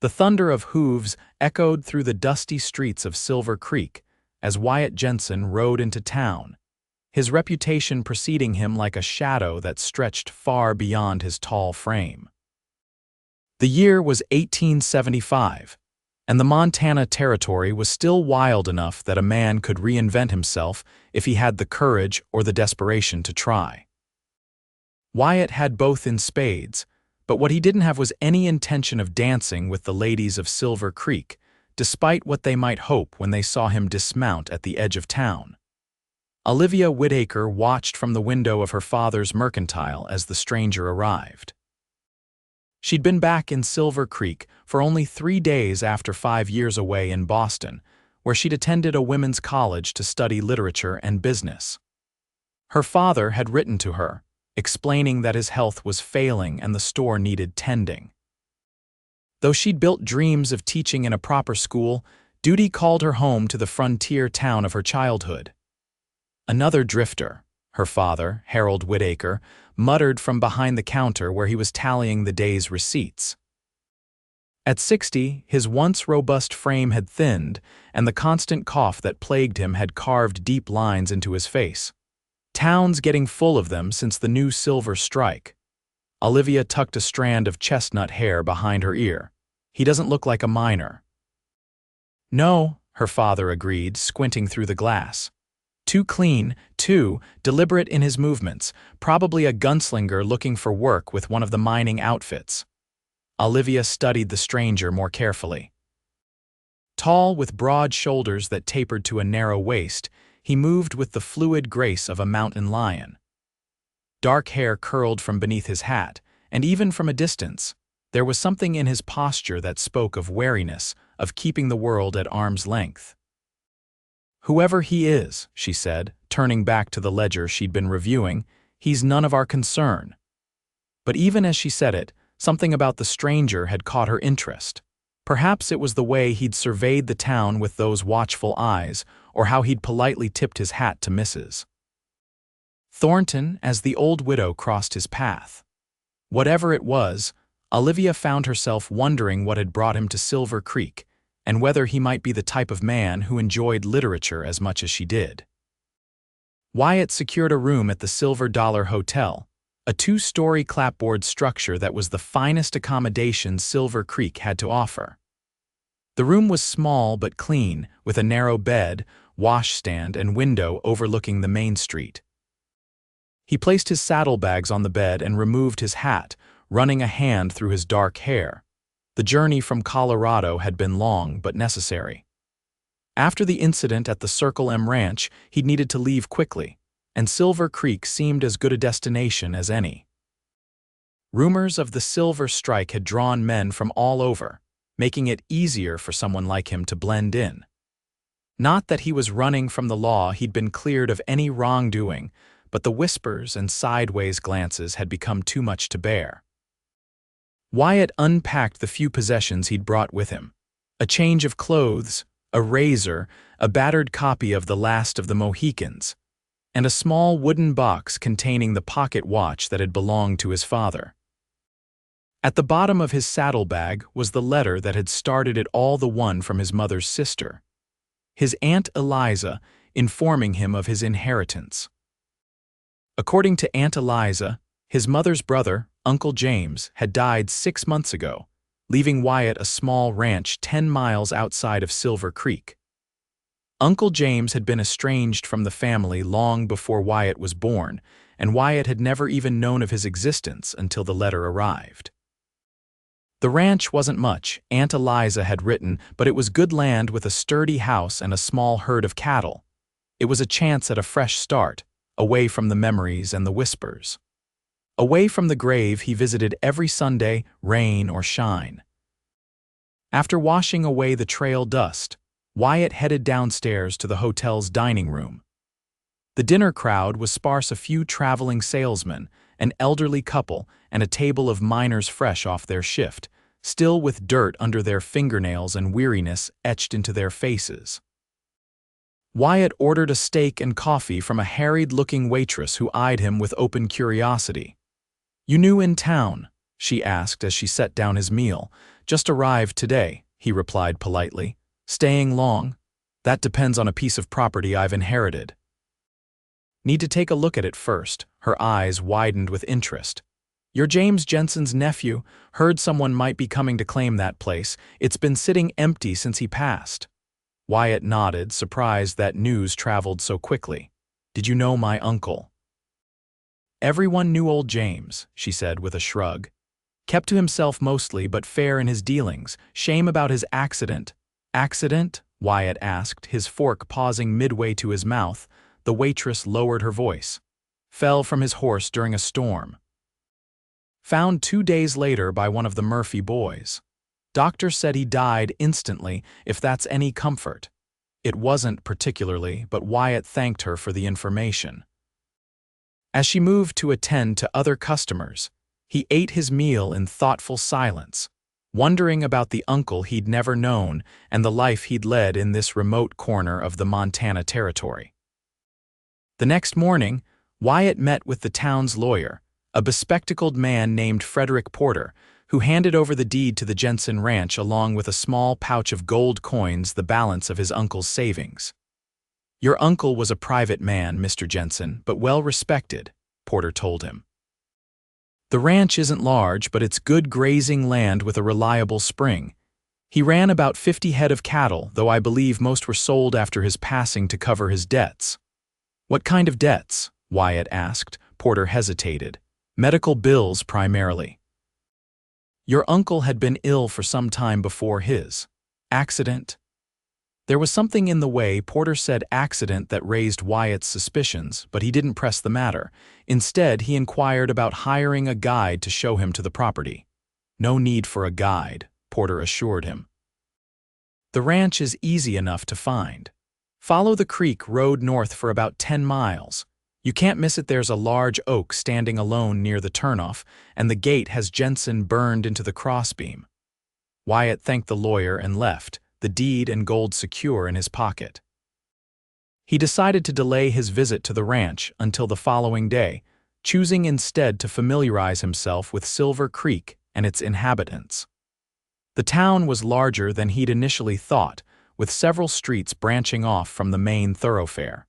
The thunder of hooves echoed through the dusty streets of Silver Creek as Wyatt Jensen rode into town, his reputation preceding him like a shadow that stretched far beyond his tall frame. The year was 1875, and the Montana Territory was still wild enough that a man could reinvent himself if he had the courage or the desperation to try. Wyatt had both in spades, but what he didn't have was any intention of dancing with the ladies of Silver Creek, despite what they might hope when they saw him dismount at the edge of town. Olivia Whitaker watched from the window of her father's mercantile as the stranger arrived. She'd been back in Silver Creek for only 3 days after 5 years away in Boston, where she'd attended a women's college to study literature and business. Her father had written to her, explaining that his health was failing and the store needed tending. Though she'd built dreams of teaching in a proper school, duty called her home to the frontier town of her childhood. Another drifter, her father, Harold Whitaker, muttered from behind the counter where he was tallying the day's receipts. At 60, his once robust frame had thinned, and the constant cough that plagued him had carved deep lines into his face. Town's getting full of them since the new silver strike. Olivia tucked a strand of chestnut hair behind her ear. He doesn't look like a miner. No, her father agreed, squinting through the glass. Too clean, too deliberate in his movements, probably a gunslinger looking for work with one of the mining outfits. Olivia studied the stranger more carefully. Tall, with broad shoulders that tapered to a narrow waist, he moved with the fluid grace of a mountain lion. Dark hair curled from beneath his hat, and even from a distance, there was something in his posture that spoke of wariness, of keeping the world at arm's length. "Whoever he is," she said, turning back to the ledger she'd been reviewing, "he's none of our concern." But even as she said it, something about the stranger had caught her interest. Perhaps it was the way he'd surveyed the town with those watchful eyes, or how he'd politely tipped his hat to Mrs. Thornton as the old widow crossed his path. Whatever it was, Olivia found herself wondering what had brought him to Silver Creek, and whether he might be the type of man who enjoyed literature as much as she did. Wyatt secured a room at the Silver Dollar Hotel, a 2-story clapboard structure that was the finest accommodation Silver Creek had to offer. The room was small but clean, with a narrow bed, washstand, and window overlooking the main street. He placed his saddlebags on the bed and removed his hat, running a hand through his dark hair. The journey from Colorado had been long but necessary. After the incident at the Circle M Ranch, he'd needed to leave quickly, and Silver Creek seemed as good a destination as any. Rumors of the silver strike had drawn men from all over, making it easier for someone like him to blend in. Not that he was running from the law, he'd been cleared of any wrongdoing, but the whispers and sideways glances had become too much to bear. Wyatt unpacked the few possessions he'd brought with him: a change of clothes, a razor, a battered copy of The Last of the Mohicans, and a small wooden box containing the pocket watch that had belonged to his father. At the bottom of his saddlebag was the letter that had started it all, the one from his mother's sister, his Aunt Eliza, informing him of his inheritance. According to Aunt Eliza, his mother's brother, Uncle James, had died 6 months ago, leaving Wyatt a small ranch 10 miles outside of Silver Creek. Uncle James had been estranged from the family long before Wyatt was born, and Wyatt had never even known of his existence until the letter arrived. The ranch wasn't much, Aunt Eliza had written, but it was good land with a sturdy house and a small herd of cattle. It was a chance at a fresh start, away from the memories and the whispers. Away from the grave he visited every Sunday, rain or shine. After washing away the trail dust, Wyatt headed downstairs to the hotel's dining room. The dinner crowd was sparse: a few traveling salesmen, an elderly couple, and a table of miners fresh off their shift, still with dirt under their fingernails and weariness etched into their faces. Wyatt ordered a steak and coffee from a harried-looking waitress who eyed him with open curiosity. "You new in town?" she asked as she set down his meal, Just arrived today, he replied politely. Staying long? That depends on a piece of property I've inherited. Need to take a look at it first. Her eyes widened with interest. You're James Jensen's nephew. Heard someone might be coming to claim that place. It's been sitting empty since he passed. Wyatt nodded, surprised that news traveled so quickly. Did you know my uncle? Everyone knew old James, she said with a shrug. Kept to himself mostly, but fair in his dealings. Shame about his accident. Accident? Wyatt asked, his fork pausing midway to his mouth. The waitress lowered her voice. Fell from his horse during a storm. Found 2 days later by one of the Murphy boys. Doctor said he died instantly, if that's any comfort. It wasn't particularly, but Wyatt thanked her for the information. As she moved to attend to other customers, he ate his meal in thoughtful silence, wondering about the uncle he'd never known and the life he'd led in this remote corner of the Montana Territory. The next morning, Wyatt met with the town's lawyer, a bespectacled man named Frederick Porter, who handed over the deed to the Jensen ranch along with a small pouch of gold coins, the balance of his uncle's savings. Your uncle was a private man, Mr. Jensen, but well respected, Porter told him. The ranch isn't large, but it's good grazing land with a reliable spring. He ran about 50 head of cattle, though I believe most were sold after his passing to cover his debts. What kind of debts? Wyatt asked. Porter hesitated. Medical bills primarily. Your uncle had been ill for some time before his accident. There was something in the way Porter said accident that raised Wyatt's suspicions, but he didn't press the matter. Instead, he inquired about hiring a guide to show him to the property. No need for a guide, Porter assured him. The ranch is easy enough to find. Follow the creek road north for about 10 miles. You can't miss it. There's a large oak standing alone near the turnoff, and the gate has Jensen burned into the crossbeam. Wyatt thanked the lawyer and left, the deed and gold secure in his pocket. He decided to delay his visit to the ranch until the following day, choosing instead to familiarize himself with Silver Creek and its inhabitants. The town was larger than he'd initially thought, with several streets branching off from the main thoroughfare.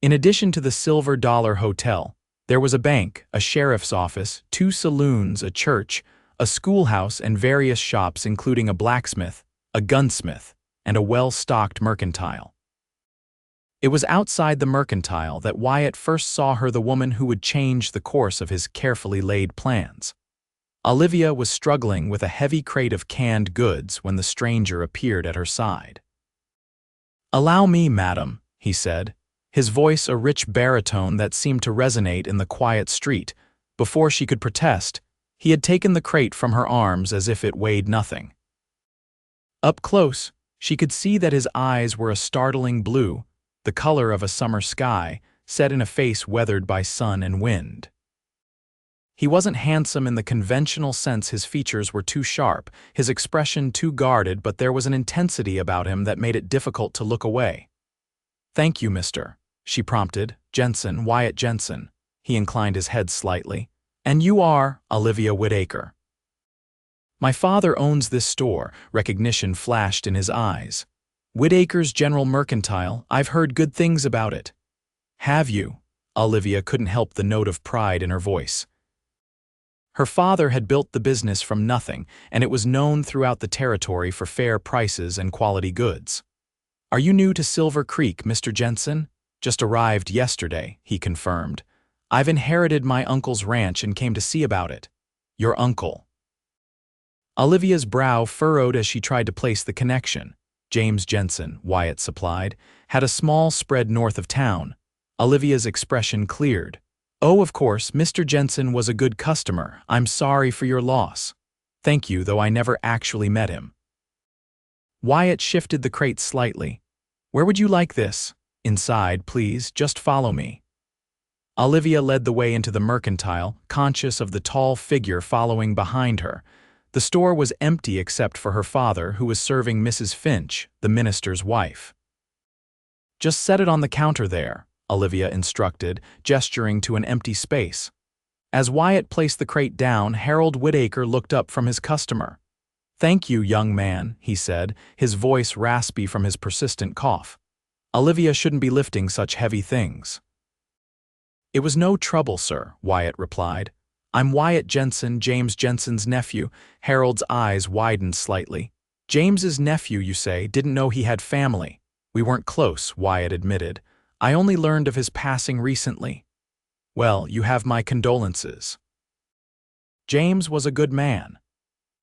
In addition to the Silver Dollar Hotel, there was a bank, a sheriff's office, 2 saloons, a church, a schoolhouse, and various shops including a blacksmith, a gunsmith, and a well-stocked mercantile. It was outside the mercantile that Wyatt first saw her, the woman who would change the course of his carefully laid plans. Olivia was struggling with a heavy crate of canned goods when the stranger appeared at her side. "Allow me, madam," he said, his voice a rich baritone that seemed to resonate in the quiet street. Before she could protest, he had taken the crate from her arms as if it weighed nothing. Up close, she could see that his eyes were a startling blue, the color of a summer sky, set in a face weathered by sun and wind. He wasn't handsome in the conventional sense. His features were too sharp, his expression too guarded, but there was an intensity about him that made it difficult to look away. "Thank you, mister," she prompted. "Jensen, Wyatt Jensen." He inclined his head slightly. "And you are Olivia Whitaker." "My father owns this store," recognition flashed in his eyes. "Whitaker's General Mercantile. I've heard good things about it." "Have you?" Olivia couldn't help the note of pride in her voice. Her father had built the business from nothing, and it was known throughout the territory for fair prices and quality goods. "Are you new to Silver Creek, Mr. Jensen?" "Just arrived yesterday," he confirmed. "I've inherited my uncle's ranch and came to see about it." "Your uncle?" Olivia's brow furrowed as she tried to place the connection. James Jensen, Wyatt supplied, had a small spread north of town. Olivia's expression cleared. "Oh, of course, Mr. Jensen was a good customer. I'm sorry for your loss." "Thank you, though I never actually met him." Wyatt shifted the crate slightly. "Where would you like this?" "Inside, please. Just follow me." Olivia led the way into the mercantile, conscious of the tall figure following behind her. The store was empty except for her father, who was serving Mrs. Finch, the minister's wife. "Just set it on the counter there," Olivia instructed, gesturing to an empty space. As Wyatt placed the crate down, Harold Whitaker looked up from his customer. "Thank you, young man," he said, his voice raspy from his persistent cough. "Olivia shouldn't be lifting such heavy things." "It was no trouble, sir," Wyatt replied. "I'm Wyatt Jensen, James Jensen's nephew." Harold's eyes widened slightly. "James's nephew, you say, didn't know he had family." "We weren't close," Wyatt admitted. "I only learned of his passing recently." "Well, you have my condolences." James was a good man.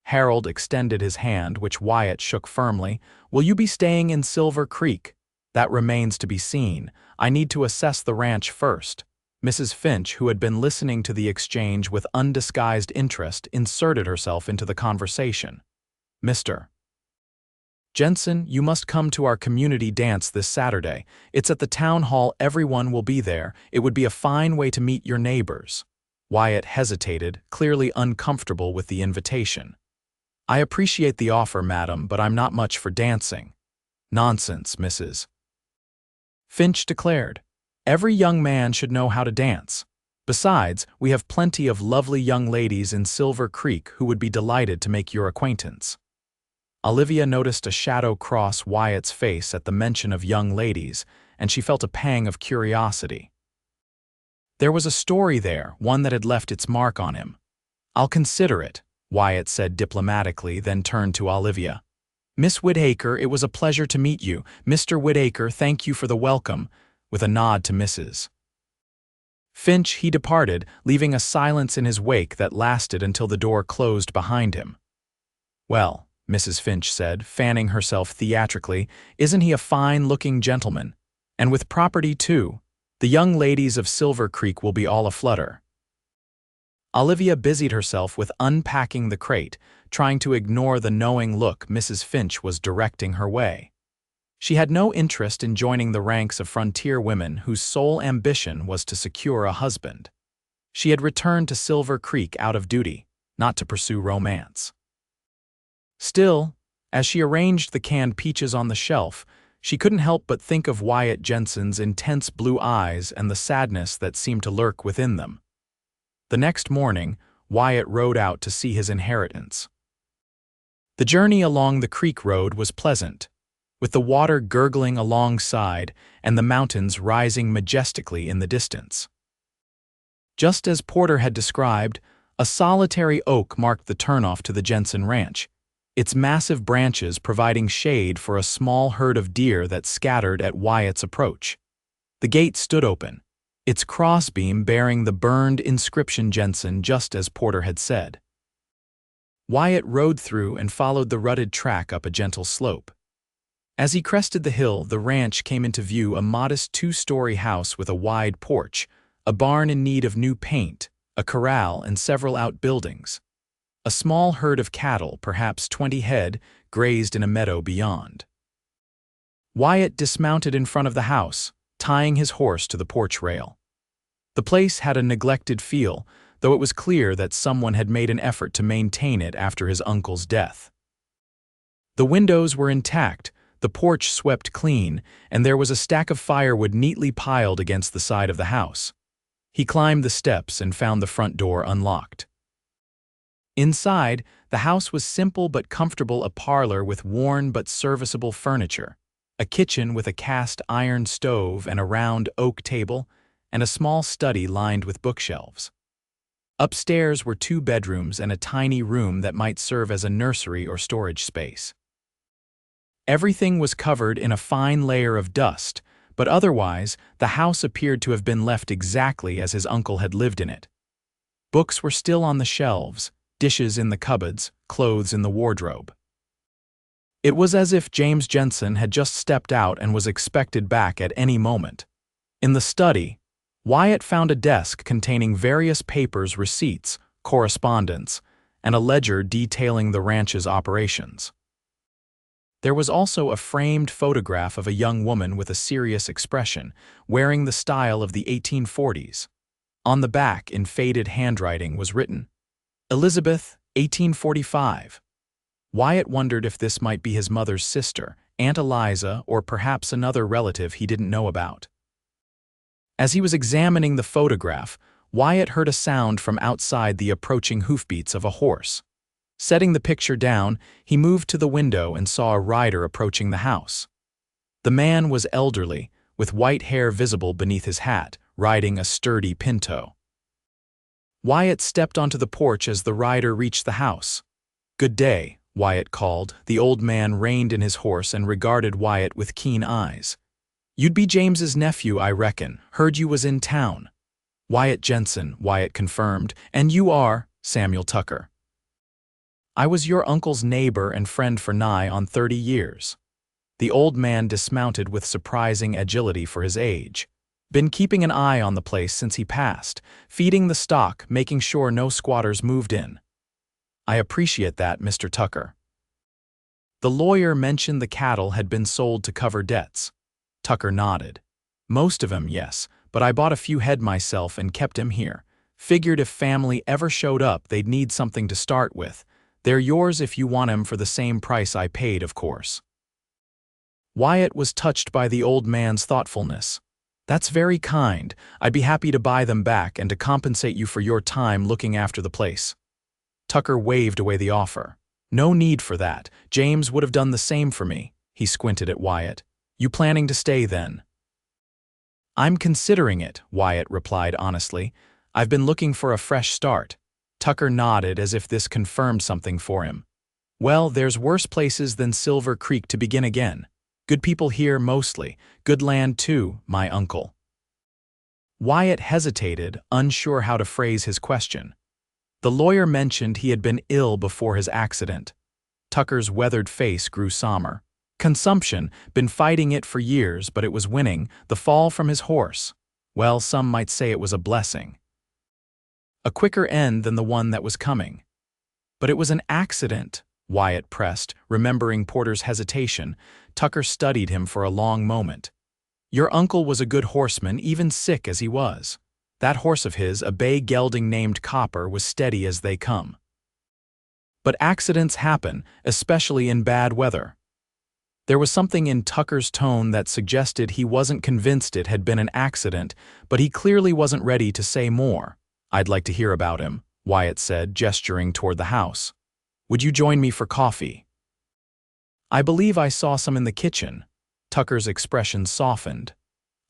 Harold extended his hand, which Wyatt shook firmly. "Will you be staying in Silver Creek?" "That remains to be seen. I need to assess the ranch first." Mrs. Finch, who had been listening to the exchange with undisguised interest, inserted herself into the conversation. "Mr. Jensen, you must come to our community dance this Saturday. It's at the town hall. Everyone will be there. It would be a fine way to meet your neighbors." Wyatt hesitated, clearly uncomfortable with the invitation. "I appreciate the offer, madam, but I'm not much for dancing." "Nonsense, Mrs. Finch declared. "Every young man should know how to dance. Besides, we have plenty of lovely young ladies in Silver Creek who would be delighted to make your acquaintance." Olivia noticed a shadow cross Wyatt's face at the mention of young ladies, and she felt a pang of curiosity. There was a story there, one that had left its mark on him. "I'll consider it," Wyatt said diplomatically, then turned to Olivia. "Miss Whitaker, it was a pleasure to meet you. Mr. Whitaker, thank you for the welcome," with a nod to Mrs. Finch. He departed, leaving a silence in his wake that lasted until the door closed behind him. "Well," Mrs. Finch said, fanning herself theatrically, "isn't he a fine-looking gentleman? And with property, too. The young ladies of Silver Creek will be all aflutter." Olivia busied herself with unpacking the crate, trying to ignore the knowing look Mrs. Finch was directing her way. She had no interest in joining the ranks of frontier women whose sole ambition was to secure a husband. She had returned to Silver Creek out of duty, not to pursue romance. Still, as she arranged the canned peaches on the shelf, she couldn't help but think of Wyatt Jensen's intense blue eyes and the sadness that seemed to lurk within them. The next morning, Wyatt rode out to see his inheritance. The journey along the creek road was pleasant, with the water gurgling alongside and the mountains rising majestically in the distance. Just as Porter had described, a solitary oak marked the turnoff to the Jensen ranch, its massive branches providing shade for a small herd of deer that scattered at Wyatt's approach. The gate stood open, its crossbeam bearing the burned inscription Jensen, just as Porter had said. Wyatt rode through and followed the rutted track up a gentle slope. As he crested the hill, the ranch came into view, a modest two-story house with a wide porch, a barn in need of new paint, a corral, and several outbuildings. A small herd of cattle, perhaps 20 head, grazed in a meadow beyond. Wyatt dismounted in front of the house, tying his horse to the porch rail. The place had a neglected feel, though it was clear that someone had made an effort to maintain it after his uncle's death. The windows were intact, the porch swept clean, and there was a stack of firewood neatly piled against the side of the house. He climbed the steps and found the front door unlocked. Inside, the house was simple but comfortable, a parlor with worn but serviceable furniture, a kitchen with a cast-iron stove and a round oak table, and a small study lined with bookshelves. Upstairs were 2 bedrooms and a tiny room that might serve as a nursery or storage space. Everything was covered in a fine layer of dust, but otherwise, the house appeared to have been left exactly as his uncle had lived in it. Books were still on the shelves, dishes in the cupboards, clothes in the wardrobe. It was as if James Jensen had just stepped out and was expected back at any moment. In the study, Wyatt found a desk containing various papers, receipts, correspondence, and a ledger detailing the ranch's operations. There was also a framed photograph of a young woman with a serious expression, wearing the style of the 1840s. On the back, in faded handwriting, was written, "Elizabeth, 1845. Wyatt wondered if this might be his mother's sister, Aunt Eliza, or perhaps another relative he didn't know about. As he was examining the photograph, Wyatt heard a sound from outside, the approaching hoofbeats of a horse. Setting the picture down, he moved to the window and saw a rider approaching the house. The man was elderly, with white hair visible beneath his hat, riding a sturdy pinto. Wyatt stepped onto the porch as the rider reached the house. "Good day," Wyatt called. The old man reined in his horse and regarded Wyatt with keen eyes. "You'd be James's nephew, I reckon. Heard you was in town." "Wyatt Jensen," Wyatt confirmed. "And you are Samuel Tucker." "I was your uncle's neighbor and friend for nigh on 30 years. The old man dismounted with surprising agility for his age. "Been keeping an eye on the place since he passed, feeding the stock, making sure no squatters moved in." "I appreciate that, Mr. Tucker." The lawyer mentioned the cattle had been sold to cover debts. Tucker nodded. "Most of 'em, yes, but I bought a few head myself and kept 'em here. Figured if family ever showed up, they'd need something to start with. They're yours if you want 'em for the same price I paid, of course." Wyatt was touched by the old man's thoughtfulness. "That's very kind. I'd be happy to buy them back and to compensate you for your time looking after the place." Tucker waved away the offer. "No need for that. James would have done the same for me." He squinted at Wyatt. "You planning to stay then?" "I'm considering it," Wyatt replied honestly. "I've been looking for a fresh start." Tucker nodded as if this confirmed something for him. "Well, there's worse places than Silver Creek to begin again. Good people here mostly. Good land too, my uncle." Wyatt hesitated, unsure how to phrase his question. The lawyer mentioned he had been ill before his accident. Tucker's weathered face grew somber. Consumption, been fighting it for years, but it was winning. The fall from his horse. Well, some might say it was a blessing. A quicker end than the one that was coming. "But it was an accident," Wyatt pressed, remembering Porter's hesitation. Tucker studied him for a long moment. "Your uncle was a good horseman, even sick as he was. That horse of his, a bay gelding named Copper, was steady as they come. But accidents happen, especially in bad weather." There was something in Tucker's tone that suggested he wasn't convinced it had been an accident, but he clearly wasn't ready to say more. "I'd like to hear about him," Wyatt said, gesturing toward the house. "Would you join me for coffee?" "I believe I saw some in the kitchen." Tucker's expression softened.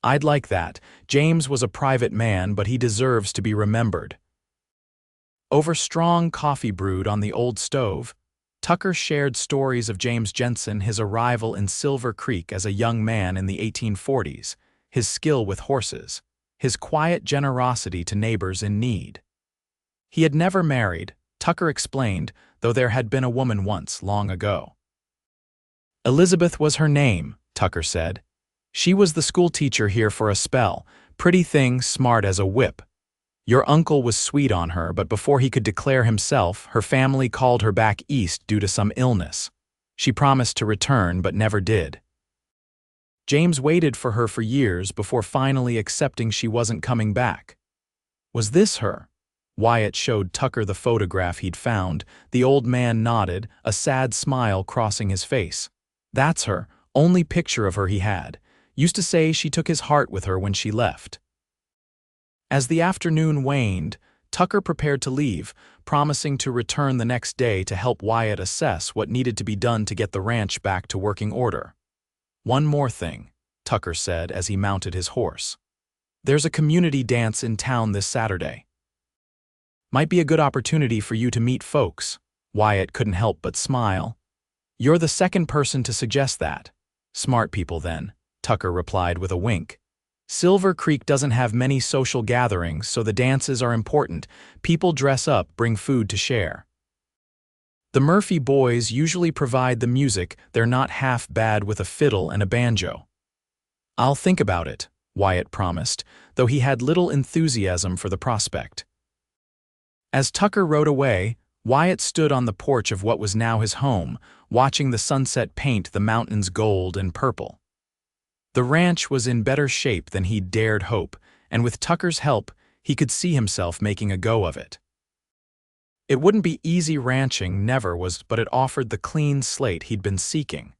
"I'd like that. James was a private man, but he deserves to be remembered." Over strong coffee brewed on the old stove, Tucker shared stories of James Jensen, his arrival in Silver Creek as a young man in the 1840s, his skill with horses, his quiet generosity to neighbors in need. He had never married, Tucker explained, though there had been a woman once, long ago. "Elizabeth was her name," Tucker said. "She was the school teacher here for a spell, pretty thing, smart as a whip. Your uncle was sweet on her, but before he could declare himself, her family called her back east due to some illness. She promised to return, but never did. James waited for her for years before finally accepting she wasn't coming back." "Was this her?" Wyatt showed Tucker the photograph he'd found. The old man nodded, a sad smile crossing his face. "That's her, only picture of her he had. Used to say she took his heart with her when she left." As the afternoon waned, Tucker prepared to leave, promising to return the next day to help Wyatt assess what needed to be done to get the ranch back to working order. "One more thing," Tucker said as he mounted his horse. "There's a community dance in town this Saturday. Might be a good opportunity for you to meet folks." Wyatt couldn't help but smile. "You're the second person to suggest that." "Smart people, then," Tucker replied with a wink. "Silver Creek doesn't have many social gatherings, so the dances are important. People dress up, bring food to share. The Murphy boys usually provide the music. They're not half bad with a fiddle and a banjo." "I'll think about it," Wyatt promised, though he had little enthusiasm for the prospect. As Tucker rode away, Wyatt stood on the porch of what was now his home, watching the sunset paint the mountains gold and purple. The ranch was in better shape than he'd dared hope, and with Tucker's help, he could see himself making a go of it. It wouldn't be easy ranching, never was, but it offered the clean slate he'd been seeking.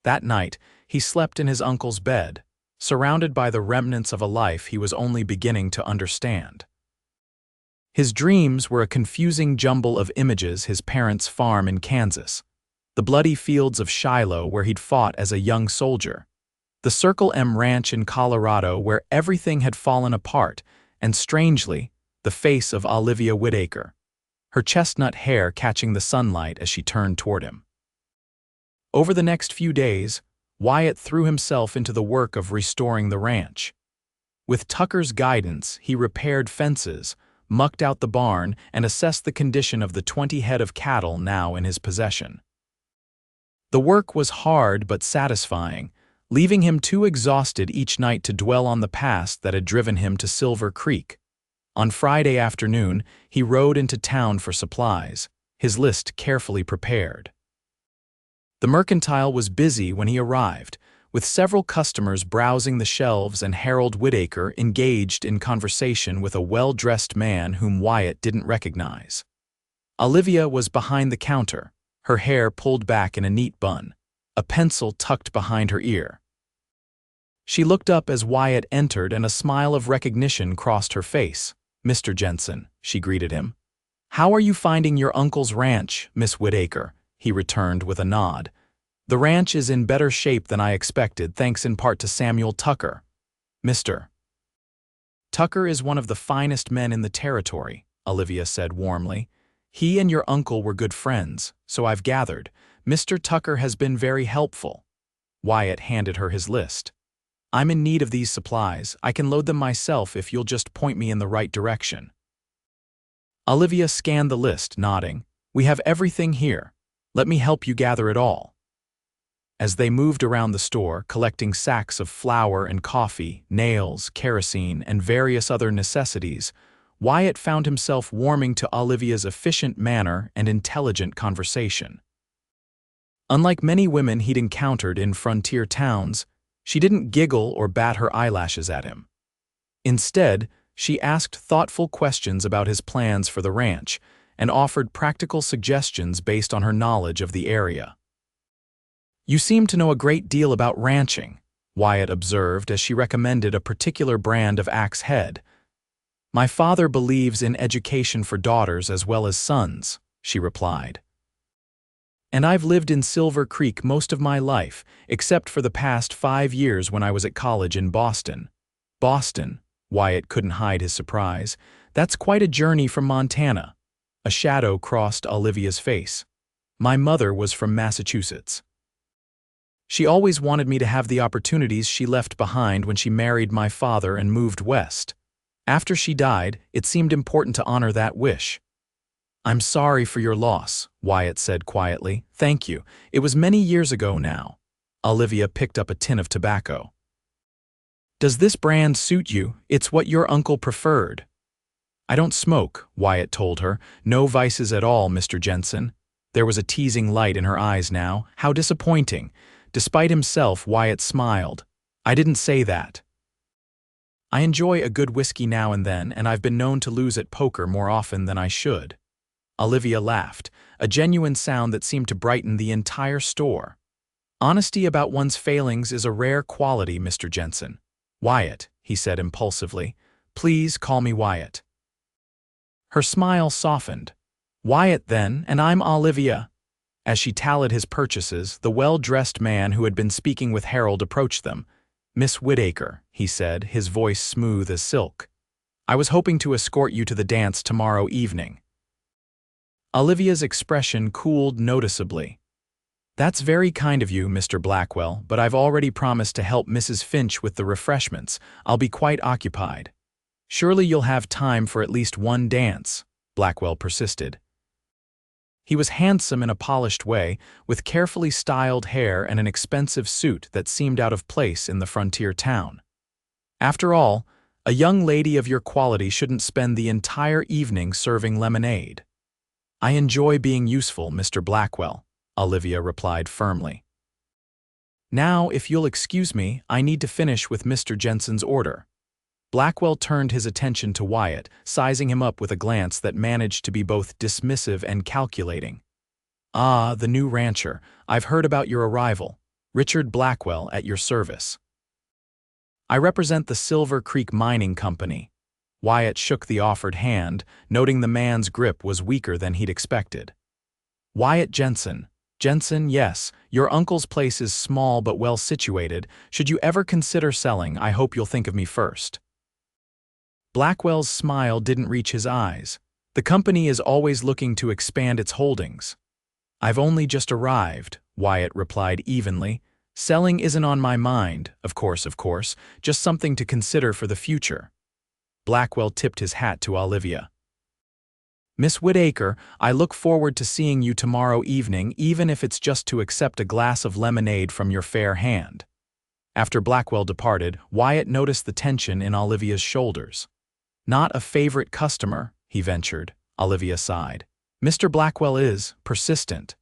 That night, he slept in his uncle's bed, surrounded by the remnants of a life he was only beginning to understand. His dreams were a confusing jumble of images: his parents' farm in Kansas, the bloody fields of Shiloh where he'd fought as a young soldier, the Circle M Ranch in Colorado where everything had fallen apart, and strangely, the face of Olivia Whitaker, her chestnut hair catching the sunlight as she turned toward him. Over the next few days, Wyatt threw himself into the work of restoring the ranch. With Tucker's guidance, he repaired fences, mucked out the barn, and assessed the condition of the 20 head of cattle now in his possession. The work was hard but satisfying, leaving him too exhausted each night to dwell on the past that had driven him to Silver Creek. On Friday afternoon, he rode into town for supplies, his list carefully prepared. The mercantile was busy when he arrived, with several customers browsing the shelves and Harold Whitaker engaged in conversation with a well-dressed man whom Wyatt didn't recognize. Olivia was behind the counter, her hair pulled back in a neat bun, a pencil tucked behind her ear. She looked up as Wyatt entered and a smile of recognition crossed her face. "Mr. Jensen," she greeted him. "How are you finding your uncle's ranch, Miss Whitaker?" he returned with a nod. "The ranch is in better shape than I expected, thanks in part to Samuel Tucker. Mr. Tucker is one of the finest men in the territory," Olivia said warmly. "He and your uncle were good friends, so I've gathered. Mr. Tucker has been very helpful." Wyatt handed her his list. "I'm in need of these supplies. I can load them myself if you'll just point me in the right direction." Olivia scanned the list, nodding. "We have everything here. Let me help you gather it all." As they moved around the store, collecting sacks of flour and coffee, nails, kerosene, and various other necessities, Wyatt found himself warming to Olivia's efficient manner and intelligent conversation. Unlike many women he'd encountered in frontier towns, she didn't giggle or bat her eyelashes at him. Instead, she asked thoughtful questions about his plans for the ranch and offered practical suggestions based on her knowledge of the area. "You seem to know a great deal about ranching," Wyatt observed as she recommended a particular brand of axe head. "My father believes in education for daughters as well as sons," she replied. "And I've lived in Silver Creek most of my life, except for the past 5 years when I was at college in Boston." "Boston?" Wyatt couldn't hide his surprise. "That's quite a journey from Montana." A shadow crossed Olivia's face. "My mother was from Massachusetts. She always wanted me to have the opportunities she left behind when she married my father and moved west. After she died, it seemed important to honor that wish." "I'm sorry for your loss," Wyatt said quietly. "Thank you. It was many years ago now." Olivia picked up a tin of tobacco. "Does this brand suit you? It's what your uncle preferred." "I don't smoke," Wyatt told her. "No vices at all, Mr. Jensen." There was a teasing light in her eyes now. How disappointing. Despite himself, Wyatt smiled. "I didn't say that. I enjoy a good whiskey now and then, and I've been known to lose at poker more often than I should." Olivia laughed, a genuine sound that seemed to brighten the entire store. "Honesty about one's failings is a rare quality, Mr. Jensen." "Wyatt," he said impulsively. "Please call me Wyatt." Her smile softened. "Wyatt then, and I'm Olivia." As she tallied his purchases, the well-dressed man who had been speaking with Harold approached them. "Miss Whitaker," he said, his voice smooth as silk. "I was hoping to escort you to the dance tomorrow evening." Olivia's expression cooled noticeably. "That's very kind of you, Mr. Blackwell, but I've already promised to help Mrs. Finch with the refreshments. I'll be quite occupied." "Surely you'll have time for at least one dance," Blackwell persisted. He was handsome in a polished way, with carefully styled hair and an expensive suit that seemed out of place in the frontier town. After all, a young lady of your quality shouldn't spend the entire evening serving lemonade. "I enjoy being useful, Mr. Blackwell," Olivia replied firmly. "Now, if you'll excuse me, I need to finish with Mr. Jensen's order." Blackwell turned his attention to Wyatt, sizing him up with a glance that managed to be both dismissive and calculating. "Ah, the new rancher. I've heard about your arrival. Richard Blackwell at your service. I represent the Silver Creek Mining Company." Wyatt shook the offered hand, noting the man's grip was weaker than he'd expected. Wyatt Jensen. Jensen, yes, your uncle's place is small but well situated. Should you ever consider selling, I hope you'll think of me first. Blackwell's smile didn't reach his eyes. The company is always looking to expand its holdings. I've only just arrived, Wyatt replied evenly. Selling isn't on my mind, of course, just something to consider for the future. Blackwell tipped his hat to Olivia. Miss Whitaker, I look forward to seeing you tomorrow evening, even if it's just to accept a glass of lemonade from your fair hand. After Blackwell departed, Wyatt noticed the tension in Olivia's shoulders. Not a favorite customer, he ventured. Olivia sighed. Mr. Blackwell is persistent.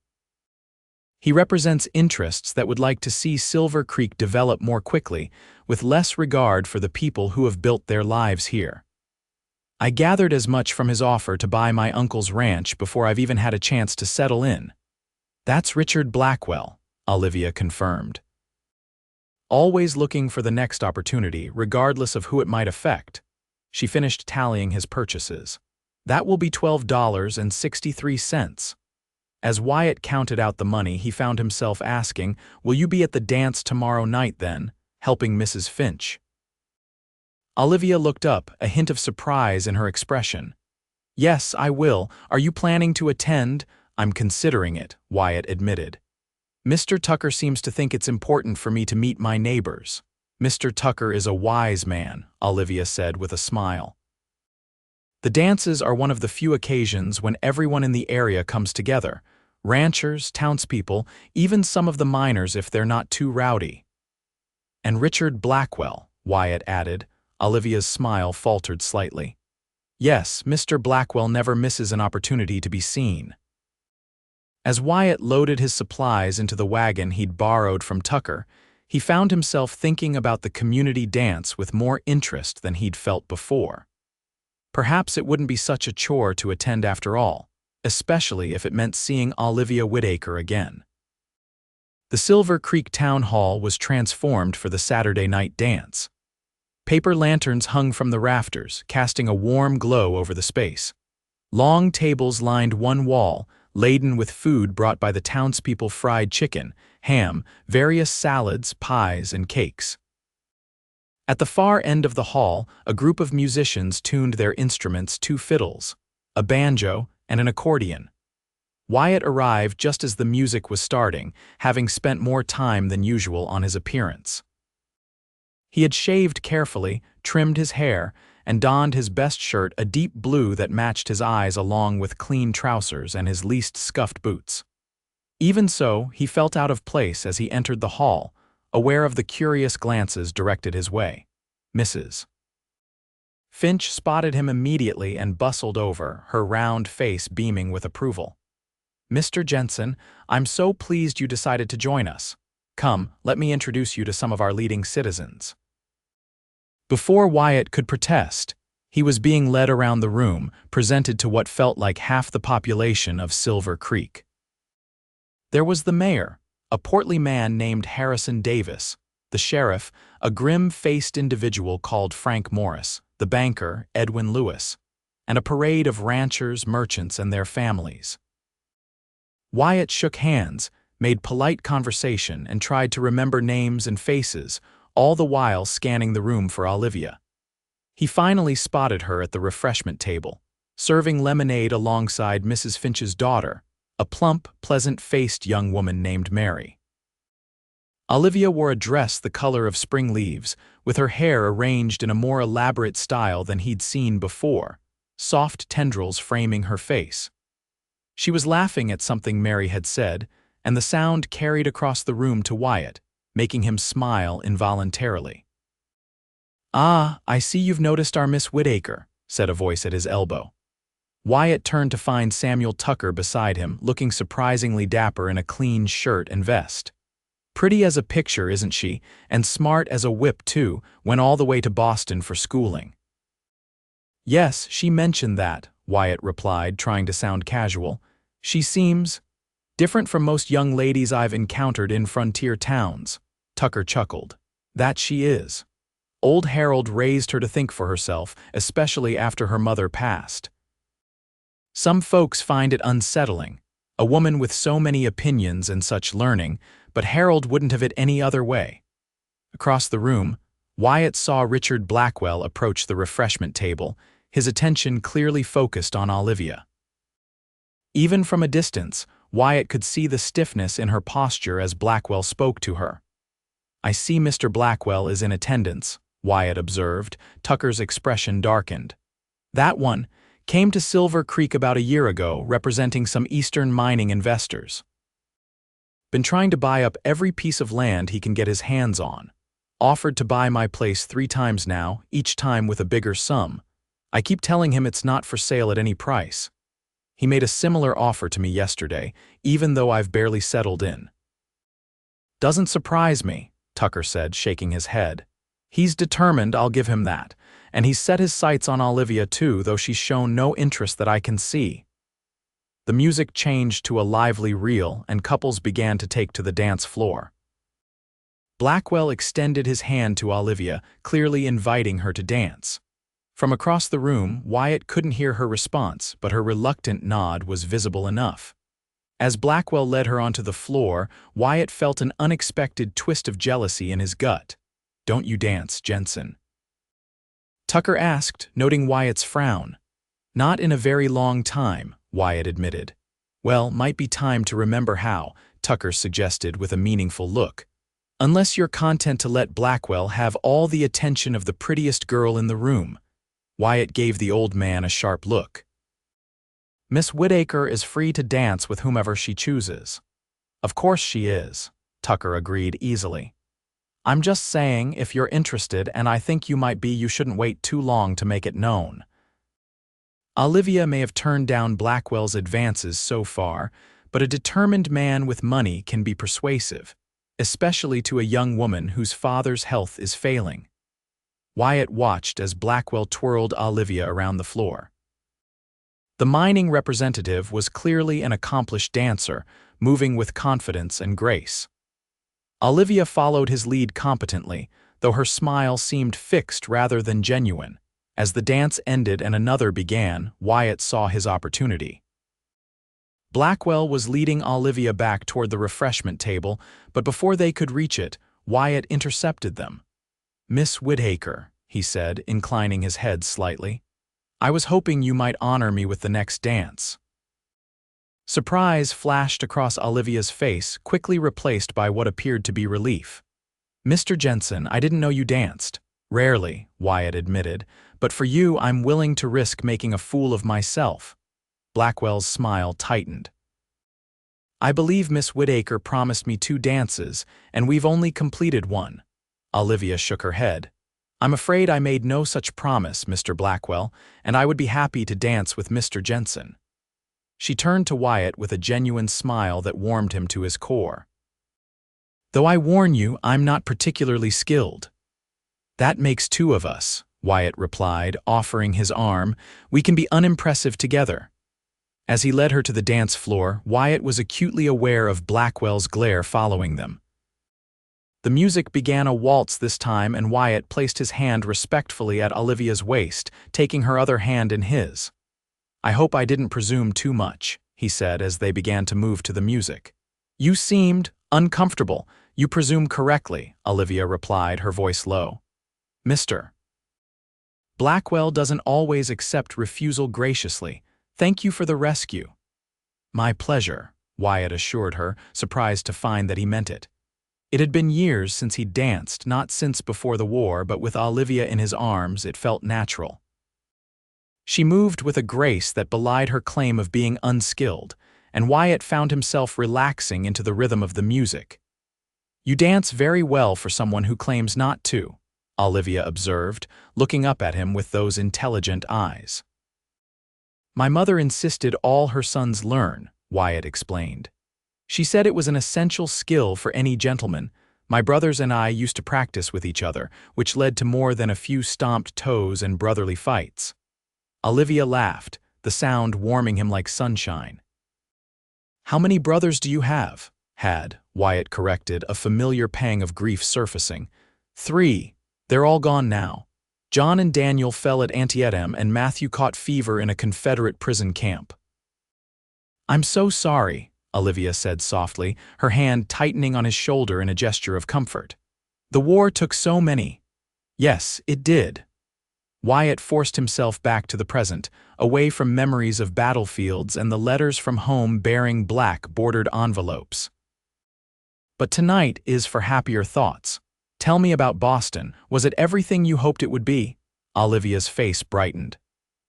He represents interests that would like to see Silver Creek develop more quickly, with less regard for the people who have built their lives here. I gathered as much from his offer to buy my uncle's ranch before I've even had a chance to settle in. That's Richard Blackwell, Olivia confirmed. Always looking for the next opportunity, regardless of who it might affect. She finished tallying his purchases. That will be $12.63. As Wyatt counted out the money, he found himself asking, will you be at the dance tomorrow night then, helping Mrs. Finch? Olivia looked up, a hint of surprise in her expression. Yes, I will. Are you planning to attend? I'm considering it, Wyatt admitted. Mr. Tucker seems to think it's important for me to meet my neighbors. Mr. Tucker is a wise man, Olivia said with a smile. The dances are one of the few occasions when everyone in the area comes together. Ranchers, townspeople, even some of the miners if they're not too rowdy. And Richard Blackwell, Wyatt added. Olivia's smile faltered slightly. Yes, Mr. Blackwell never misses an opportunity to be seen. As Wyatt loaded his supplies into the wagon he'd borrowed from Tucker, he found himself thinking about the community dance with more interest than he'd felt before. Perhaps it wouldn't be such a chore to attend after all, especially if it meant seeing Olivia Whitaker again. The Silver Creek Town Hall was transformed for the Saturday night dance. Paper lanterns hung from the rafters, casting a warm glow over the space. Long tables lined one wall, laden with food brought by the townspeople: fried chicken, ham, various salads, pies, and cakes. At the far end of the hall, a group of musicians tuned their instruments: 2 fiddles, a banjo, and an accordion. Wyatt arrived just as the music was starting, having spent more time than usual on his appearance. He had shaved carefully, trimmed his hair, and donned his best shirt, a deep blue that matched his eyes, along with clean trousers and his least scuffed boots. Even so, he felt out of place as he entered the hall, aware of the curious glances directed his way. Mrs. Finch spotted him immediately and bustled over, her round face beaming with approval. Mr. Jensen, I'm so pleased you decided to join us. Come, let me introduce you to some of our leading citizens. Before Wyatt could protest, he was being led around the room, presented to what felt like half the population of Silver Creek. There was the mayor, a portly man named Harrison Davis, the sheriff, a grim-faced individual called Frank Morris, the banker, Edwin Lewis, and a parade of ranchers, merchants, and their families. Wyatt shook hands, made polite conversation, and tried to remember names and faces, all the while scanning the room for Olivia. He finally spotted her at the refreshment table, serving lemonade alongside Mrs. Finch's daughter, a plump, pleasant-faced young woman named Mary. Olivia wore a dress the color of spring leaves, with her hair arranged in a more elaborate style than he'd seen before, soft tendrils framing her face. She was laughing at something Mary had said, and the sound carried across the room to Wyatt, making him smile involuntarily. Ah, I see you've noticed our Miss Whitaker, said a voice at his elbow. Wyatt turned to find Samuel Tucker beside him, looking surprisingly dapper in a clean shirt and vest. Pretty as a picture, isn't she? And smart as a whip, too, went all the way to Boston for schooling. Yes, she mentioned that, Wyatt replied, trying to sound casual. She seems different from most young ladies I've encountered in frontier towns. Tucker chuckled. That she is. Old Harold raised her to think for herself, especially after her mother passed. Some folks find it unsettling, a woman with so many opinions and such learning, but Harold wouldn't have it any other way. Across the room, Wyatt saw Richard Blackwell approach the refreshment table, his attention clearly focused on Olivia. Even from a distance, Wyatt could see the stiffness in her posture as Blackwell spoke to her. "I see Mr. Blackwell is in attendance," Wyatt observed. Tucker's expression darkened. "That one came to Silver Creek about a year ago, representing some Eastern mining investors. Been trying to buy up every piece of land he can get his hands on. Offered to buy my place 3 times now, each time with a bigger sum. I keep telling him it's not for sale at any price. He made a similar offer to me yesterday, even though I've barely settled in." "Doesn't surprise me," Tucker said, shaking his head. "He's determined, I'll give him that. And he's set his sights on Olivia too, though she's shown no interest that I can see." The music changed to a lively reel, and couples began to take to the dance floor. Blackwell extended his hand to Olivia, clearly inviting her to dance. From across the room, Wyatt couldn't hear her response, but her reluctant nod was visible enough. As Blackwell led her onto the floor, Wyatt felt an unexpected twist of jealousy in his gut. "Don't you dance, Jensen?" Tucker asked, noting Wyatt's frown. "Not in a very long time," Wyatt admitted. "Well, might be time to remember how," Tucker suggested with a meaningful look. "Unless you're content to let Blackwell have all the attention of the prettiest girl in the room." Wyatt gave the old man a sharp look. "Miss Whitaker is free to dance with whomever she chooses." "Of course she is," Tucker agreed easily. "I'm just saying, if you're interested, and I think you might be, you shouldn't wait too long to make it known." Olivia may have turned down Blackwell's advances so far, but a determined man with money can be persuasive, especially to a young woman whose father's health is failing. Wyatt watched as Blackwell twirled Olivia around the floor. The mining representative was clearly an accomplished dancer, moving with confidence and grace. Olivia followed his lead competently, though her smile seemed fixed rather than genuine. As the dance ended and another began, Wyatt saw his opportunity. Blackwell was leading Olivia back toward the refreshment table, but before they could reach it, Wyatt intercepted them. "Miss Whitaker," he said, inclining his head slightly, "I was hoping you might honor me with the next dance." Surprise flashed across Olivia's face, quickly replaced by what appeared to be relief. "Mr. Jensen, I didn't know you danced." "Rarely," Wyatt admitted, "but for you I'm willing to risk making a fool of myself." Blackwell's smile tightened. "I believe Miss Whitaker promised me 2 dances, and we've only completed 1. Olivia shook her head. "I'm afraid I made no such promise, Mr. Blackwell, and I would be happy to dance with Mr. Jensen." She turned to Wyatt with a genuine smile that warmed him to his core. "Though I warn you, I'm not particularly skilled." "That makes 2 of us," Wyatt replied, offering his arm. "We can be unimpressive together." As he led her to the dance floor, Wyatt was acutely aware of Blackwell's glare following them. The music began a waltz this time, and Wyatt placed his hand respectfully at Olivia's waist, taking her other hand in his. "I hope I didn't presume too much," he said as they began to move to the music. "You seemed uncomfortable. You presume correctly," Olivia replied, her voice low. "Mr. Blackwell doesn't always accept refusal graciously. Thank you for the rescue." "My pleasure," Wyatt assured her, surprised to find that he meant it. It had been years since he'd danced, not since before the war, but with Olivia in his arms, it felt natural. She moved with a grace that belied her claim of being unskilled, and Wyatt found himself relaxing into the rhythm of the music. "You dance very well for someone who claims not to," Olivia observed, looking up at him with those intelligent eyes. "My mother insisted all her sons learn," Wyatt explained. "She said it was an essential skill for any gentleman. My brothers and I used to practice with each other, which led to more than a few stomped toes and brotherly fights." Olivia laughed, the sound warming him like sunshine. "How many brothers do you have?" "Had," Wyatt corrected, a familiar pang of grief surfacing. "3. They're all gone now. John and Daniel fell at Antietam and Matthew caught fever in a Confederate prison camp. I'm so sorry, Olivia said softly, her hand tightening on his shoulder in a gesture of comfort. The war took so many. Yes, it did. Wyatt forced himself back to the present, away from memories of battlefields and the letters from home bearing black bordered envelopes. But tonight is for happier thoughts. Tell me about Boston. Was it everything you hoped it would be? Olivia's face brightened.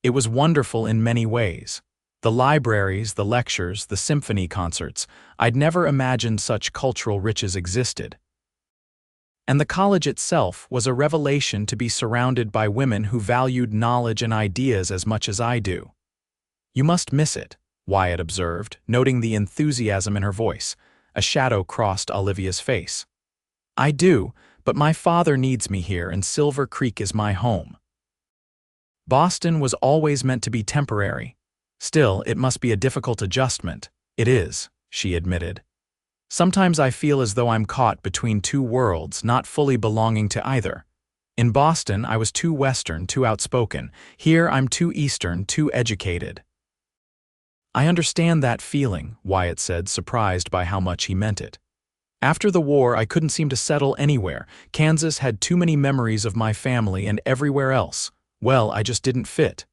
It was wonderful in many ways. The libraries, the lectures, the symphony concerts. I'd never imagined such cultural riches existed. And the college itself was a revelation to be surrounded by women who valued knowledge and ideas as much as I do. You must miss it, Wyatt observed, noting the enthusiasm in her voice. A shadow crossed Olivia's face. I do, but my father needs me here and Silver Creek is my home. Boston was always meant to be temporary. Still, it must be a difficult adjustment. It is, she admitted. Sometimes I feel as though I'm caught between two worlds, not fully belonging to either. In Boston, I was too Western, too outspoken. Here, I'm too Eastern, too educated. I understand that feeling, Wyatt said, surprised by how much he meant it. After the war, I couldn't seem to settle anywhere. Kansas had too many memories of my family and everywhere else. Well, I just didn't fit.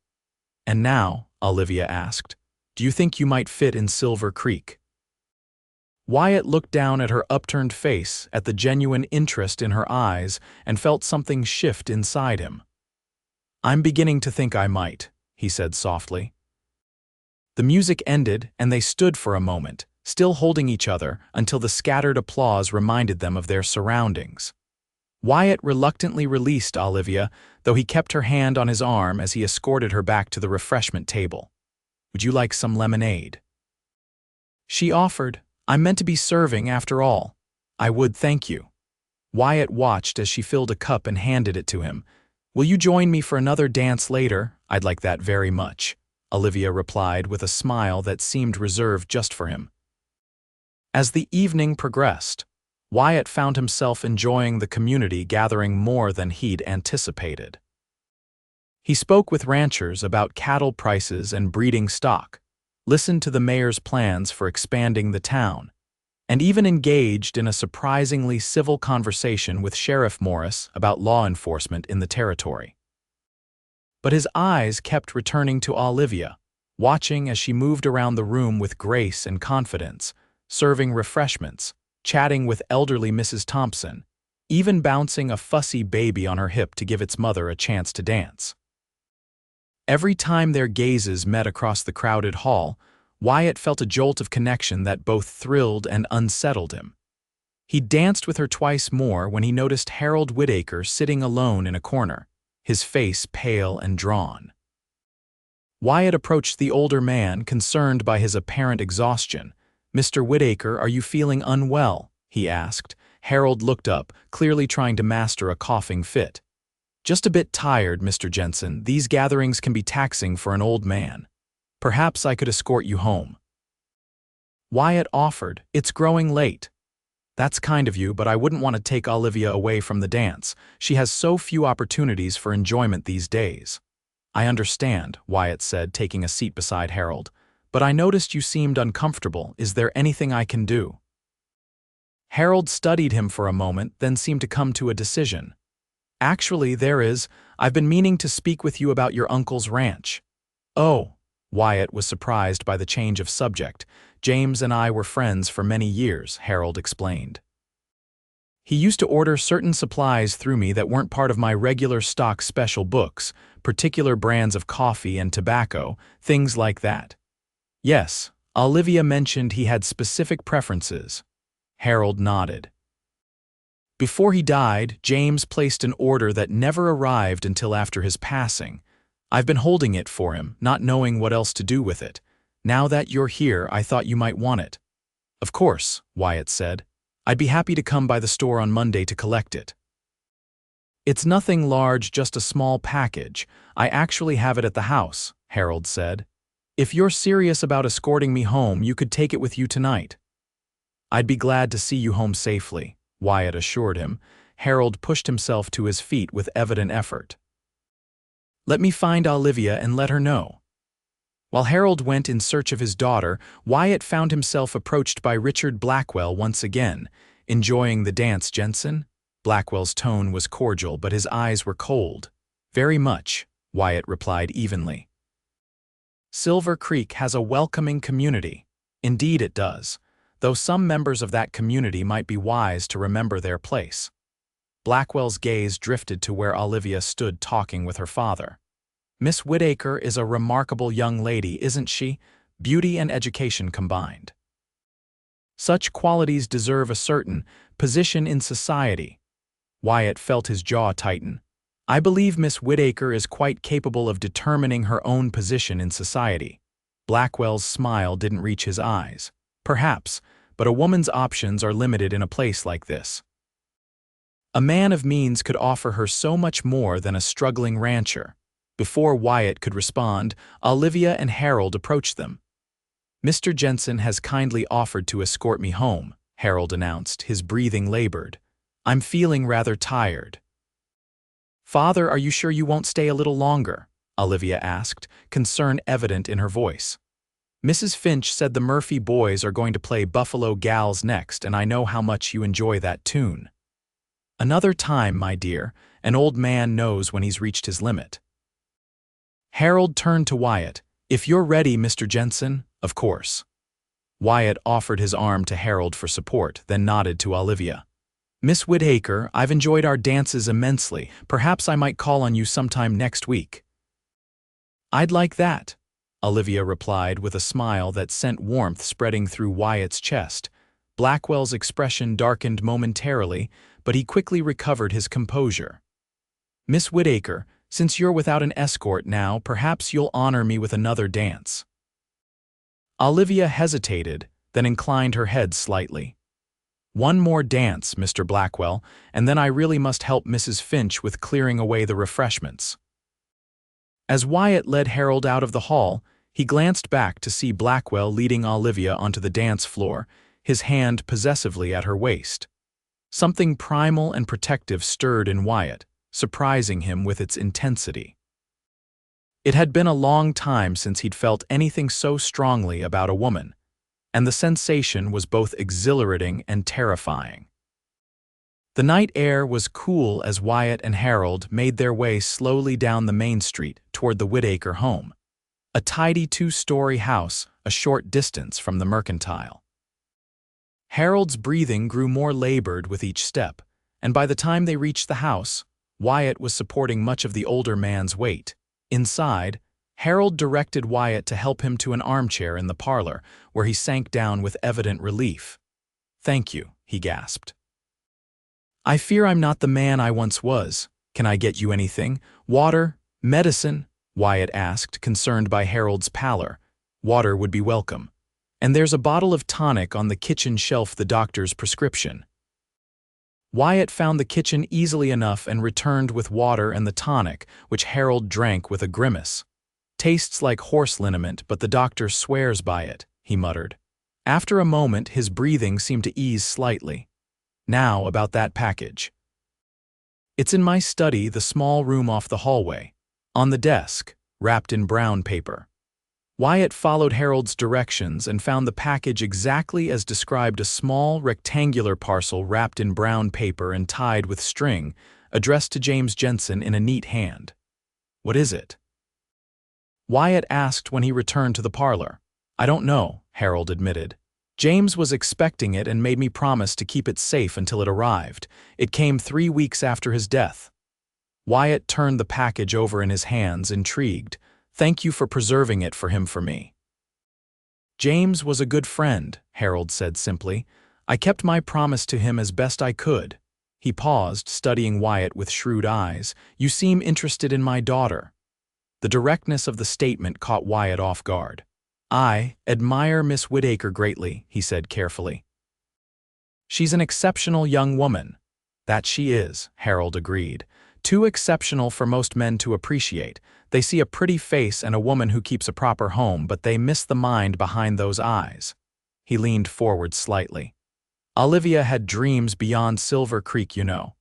And now, Olivia asked, do you think you might fit in Silver Creek? Wyatt looked down at her upturned face, at the genuine interest in her eyes, and felt something shift inside him. I'm beginning to think I might, he said softly. The music ended, and they stood for a moment, still holding each other until the scattered applause reminded them of their surroundings. Wyatt reluctantly released Olivia, though he kept her hand on his arm as he escorted her back to the refreshment table. Would you like some lemonade? She offered. I'm meant to be serving after all. I would, thank you. Wyatt watched as she filled a cup and handed it to him. Will you join me for another dance later? I'd like that very much, Olivia replied with a smile that seemed reserved just for him. As the evening progressed, Wyatt found himself enjoying the community gathering more than he'd anticipated. He spoke with ranchers about cattle prices and breeding stock, listened to the mayor's plans for expanding the town, and even engaged in a surprisingly civil conversation with Sheriff Morris about law enforcement in the territory. But his eyes kept returning to Olivia, watching as she moved around the room with grace and confidence, serving refreshments, chatting with elderly Mrs. Thompson, even bouncing a fussy baby on her hip to give its mother a chance to dance. Every time their gazes met across the crowded hall, Wyatt felt a jolt of connection that both thrilled and unsettled him. He danced with her twice more when he noticed Harold Whitaker sitting alone in a corner, his face pale and drawn. Wyatt approached the older man, concerned by his apparent exhaustion. Mr. Whitaker, are you feeling unwell? He asked. Harold looked up, clearly trying to master a coughing fit. Just a bit tired, Mr. Jensen. These gatherings can be taxing for an old man. Perhaps I could escort you home. Wyatt offered. It's growing late. That's kind of you, but I wouldn't want to take Olivia away from the dance. She has so few opportunities for enjoyment these days. I understand, Wyatt said, taking a seat beside Harold. But I noticed you seemed uncomfortable. Is there anything I can do? Harold studied him for a moment, then seemed to come to a decision. Actually, there is. I've been meaning to speak with you about your uncle's ranch. Oh, Wyatt was surprised by the change of subject. James and I were friends for many years, Harold explained. He used to order certain supplies through me that weren't part of my regular stock special books, particular brands of coffee and tobacco, things like that. Yes, Olivia mentioned he had specific preferences. Harold nodded. Before he died, James placed an order that never arrived until after his passing. I've been holding it for him, not knowing what else to do with it. Now that you're here, I thought you might want it. Of course, Wyatt said. I'd be happy to come by the store on Monday to collect it. It's nothing large, just a small package. I actually have it at the house, Harold said. If you're serious about escorting me home, you could take it with you tonight. I'd be glad to see you home safely, Wyatt assured him. Harold pushed himself to his feet with evident effort. "Let me find Olivia and let her know." While Harold went in search of his daughter, Wyatt found himself approached by Richard Blackwell once again. "Enjoying the dance, Jensen?" Blackwell's tone was cordial, but his eyes were cold. "Very much," Wyatt replied evenly. Silver Creek has a welcoming community. Indeed it does, though some members of that community might be wise to remember their place. Blackwell's gaze drifted to where Olivia stood talking with her father. "Miss Whitaker is a remarkable young lady, isn't she? Beauty and education combined. Such qualities deserve a certain position in society." Wyatt felt his jaw tighten. "I believe Miss Whitaker is quite capable of determining her own position in society." Blackwell's smile didn't reach his eyes. "Perhaps, but a woman's options are limited in a place like this. A man of means could offer her so much more than a struggling rancher." Before Wyatt could respond, Olivia and Harold approached them. "Mr. Jensen has kindly offered to escort me home," Harold announced, his breathing labored. "I'm feeling rather tired." "Father, are you sure you won't stay a little longer?" Olivia asked, concern evident in her voice. "Mrs. Finch said the Murphy boys are going to play Buffalo Gals next, and I know how much you enjoy that tune." "Another time, my dear. An old man knows when he's reached his limit." Harold turned to Wyatt. "If you're ready, Mr. Jensen, of course." Wyatt offered his arm to Harold for support, then nodded to Olivia. "Miss Whitaker, I've enjoyed our dances immensely. Perhaps I might call on you sometime next week." "I'd like that," Olivia replied with a smile that sent warmth spreading through Wyatt's chest. Blackwell's expression darkened momentarily, but he quickly recovered his composure. "Miss Whitaker, since you're without an escort now, perhaps you'll honor me with another dance." Olivia hesitated, then inclined her head slightly. "One more dance, Mr. Blackwell, and then I really must help Mrs. Finch with clearing away the refreshments." As Wyatt led Harold out of the hall, he glanced back to see Blackwell leading Olivia onto the dance floor, his hand possessively at her waist. Something primal and protective stirred in Wyatt, surprising him with its intensity. It had been a long time since he'd felt anything so strongly about a woman, and the sensation was both exhilarating and terrifying. The night air was cool as Wyatt and Harold made their way slowly down the main street toward the Whitaker home, a tidy two-story house a short distance from the Mercantile. Harold's breathing grew more labored with each step, and by the time they reached the house, Wyatt was supporting much of the older man's weight. Inside, Harold directed Wyatt to help him to an armchair in the parlor, where he sank down with evident relief. "Thank you," he gasped. "I fear I'm not the man I once was. Can I get you anything? Water? Medicine?" Wyatt asked, concerned by Harold's pallor. "Water would be welcome. And there's a bottle of tonic on the kitchen shelf, the doctor's prescription." Wyatt found the kitchen easily enough and returned with water and the tonic, which Harold drank with a grimace. "Tastes like horse liniment, but the doctor swears by it," he muttered. After a moment, his breathing seemed to ease slightly. "Now about that package." "It's in my study, the small room off the hallway. On the desk, wrapped in brown paper." Wyatt followed Harold's directions and found the package exactly as described, a small, rectangular parcel wrapped in brown paper and tied with string, addressed to James Jensen in a neat hand. "What is it?" Wyatt asked when he returned to the parlor. "I don't know," Harold admitted. "James was expecting it and made me promise to keep it safe until it arrived. It came 3 weeks after his death." Wyatt turned the package over in his hands, intrigued. "Thank you for preserving it for him for me." "James was a good friend," Harold said simply. "I kept my promise to him as best I could." He paused, studying Wyatt with shrewd eyes. "You seem interested in my daughter." The directness of the statement caught Wyatt off guard. "I admire Miss Whitaker greatly," he said carefully. "She's an exceptional young woman." "That she is," Harold agreed. "Too exceptional for most men to appreciate. They see a pretty face and a woman who keeps a proper home, but they miss the mind behind those eyes." He leaned forward slightly. "Olivia had dreams beyond Silver Creek, you know."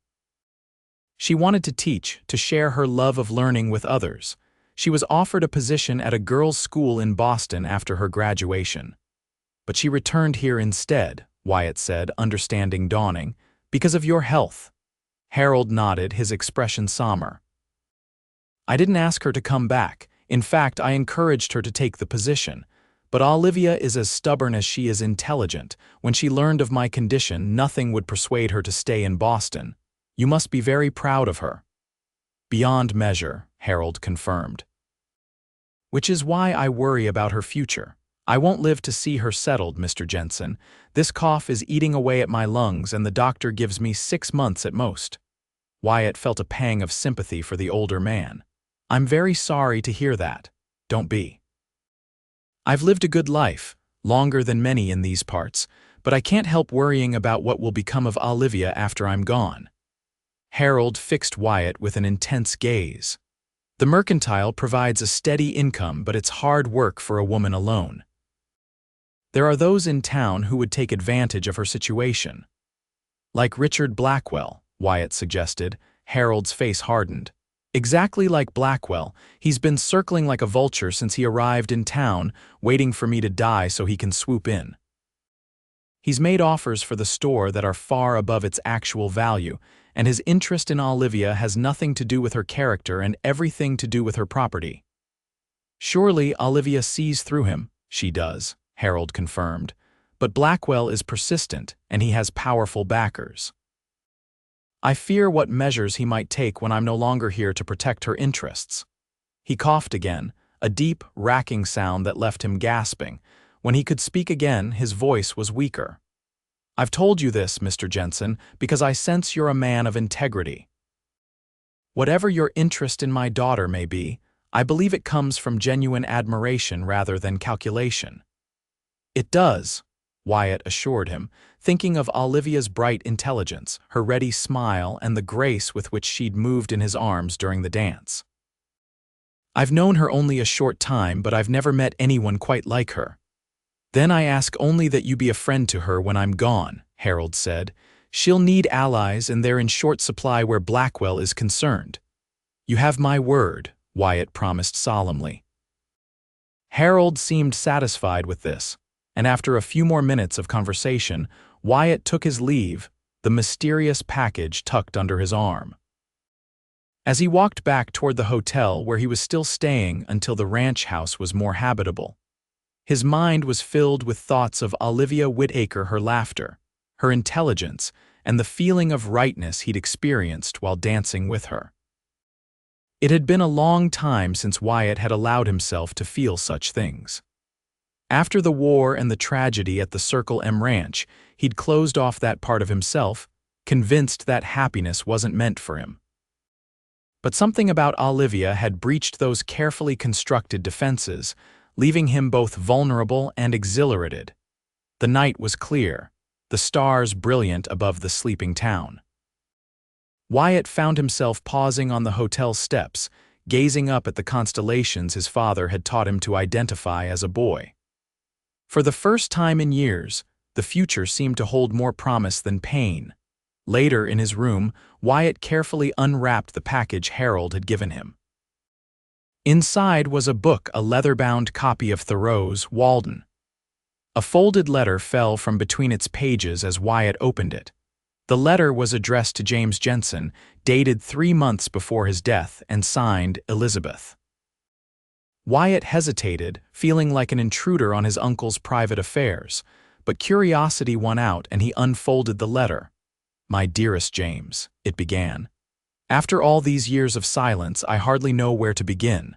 She wanted to teach, to share her love of learning with others. She was offered a position at a girls' school in Boston after her graduation. But she returned here instead, Wyatt said, understanding dawning, because of your health. Harold nodded, his expression somber. I didn't ask her to come back. In fact, I encouraged her to take the position. But Olivia is as stubborn as she is intelligent. When she learned of my condition, nothing would persuade her to stay in Boston. You must be very proud of her. Beyond measure, Harold confirmed. Which is why I worry about her future. I won't live to see her settled, Mr. Jensen. This cough is eating away at my lungs, and the doctor gives me 6 months at most. Wyatt felt a pang of sympathy for the older man. I'm very sorry to hear that. Don't be. I've lived a good life, longer than many in these parts, but I can't help worrying about what will become of Olivia after I'm gone. Harold fixed Wyatt with an intense gaze. The mercantile provides a steady income, but it's hard work for a woman alone. There are those in town who would take advantage of her situation. Like Richard Blackwell, Wyatt suggested. Harold's face hardened. Exactly like Blackwell, he's been circling like a vulture since he arrived in town, waiting for me to die so he can swoop in. He's made offers for the store that are far above its actual value, and his interest in Olivia has nothing to do with her character and everything to do with her property. Surely Olivia sees through him. She does, Harold confirmed. But Blackwell is persistent, and he has powerful backers. I fear what measures he might take when I'm no longer here to protect her interests. He coughed again, a deep, racking sound that left him gasping. When he could speak again, his voice was weaker. I've told you this, Mr. Jensen, because I sense you're a man of integrity. Whatever your interest in my daughter may be, I believe it comes from genuine admiration rather than calculation. It does, Wyatt assured him, thinking of Olivia's bright intelligence, her ready smile, and the grace with which she'd moved in his arms during the dance. I've known her only a short time, but I've never met anyone quite like her. Then I ask only that you be a friend to her when I'm gone, Harold said. She'll need allies, and they're in short supply where Blackwell is concerned. You have my word, Wyatt promised solemnly. Harold seemed satisfied with this, and after a few more minutes of conversation, Wyatt took his leave, the mysterious package tucked under his arm. As he walked back toward the hotel where he was still staying until the ranch house was more habitable, his mind was filled with thoughts of Olivia Whitaker, her laughter, her intelligence, and the feeling of rightness he'd experienced while dancing with her. It had been a long time since Wyatt had allowed himself to feel such things. After the war and the tragedy at the Circle M Ranch, he'd closed off that part of himself, convinced that happiness wasn't meant for him. But something about Olivia had breached those carefully constructed defenses, leaving him both vulnerable and exhilarated. The night was clear, the stars brilliant above the sleeping town. Wyatt found himself pausing on the hotel steps, gazing up at the constellations his father had taught him to identify as a boy. For the first time in years, the future seemed to hold more promise than pain. Later in his room, Wyatt carefully unwrapped the package Harold had given him. Inside was a book, a leather-bound copy of Thoreau's Walden. A folded letter fell from between its pages as Wyatt opened it. The letter was addressed to James Jensen, dated 3 months before his death, and signed Elizabeth. Wyatt hesitated, feeling like an intruder on his uncle's private affairs, but curiosity won out and he unfolded the letter. My dearest James, it began. After all these years of silence, I hardly know where to begin.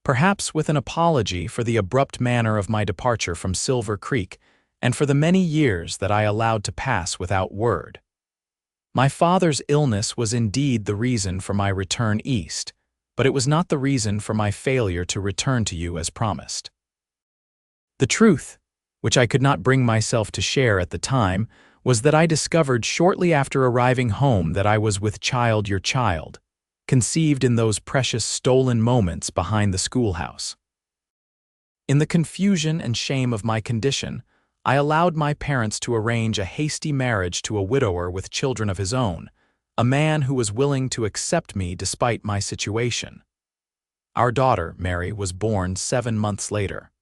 Perhaps with an apology for the abrupt manner of my departure from Silver Creek and for the many years that I allowed to pass without word. My father's illness was indeed the reason for my return east, but it was not the reason for my failure to return to you as promised. The truth, which I could not bring myself to share at the time, was that I discovered shortly after arriving home that I was with child your child, conceived in those precious stolen moments behind the schoolhouse. In the confusion and shame of my condition, I allowed my parents to arrange a hasty marriage to a widower with children of his own, a man who was willing to accept me despite my situation. Our daughter, Mary, was born 7 months later.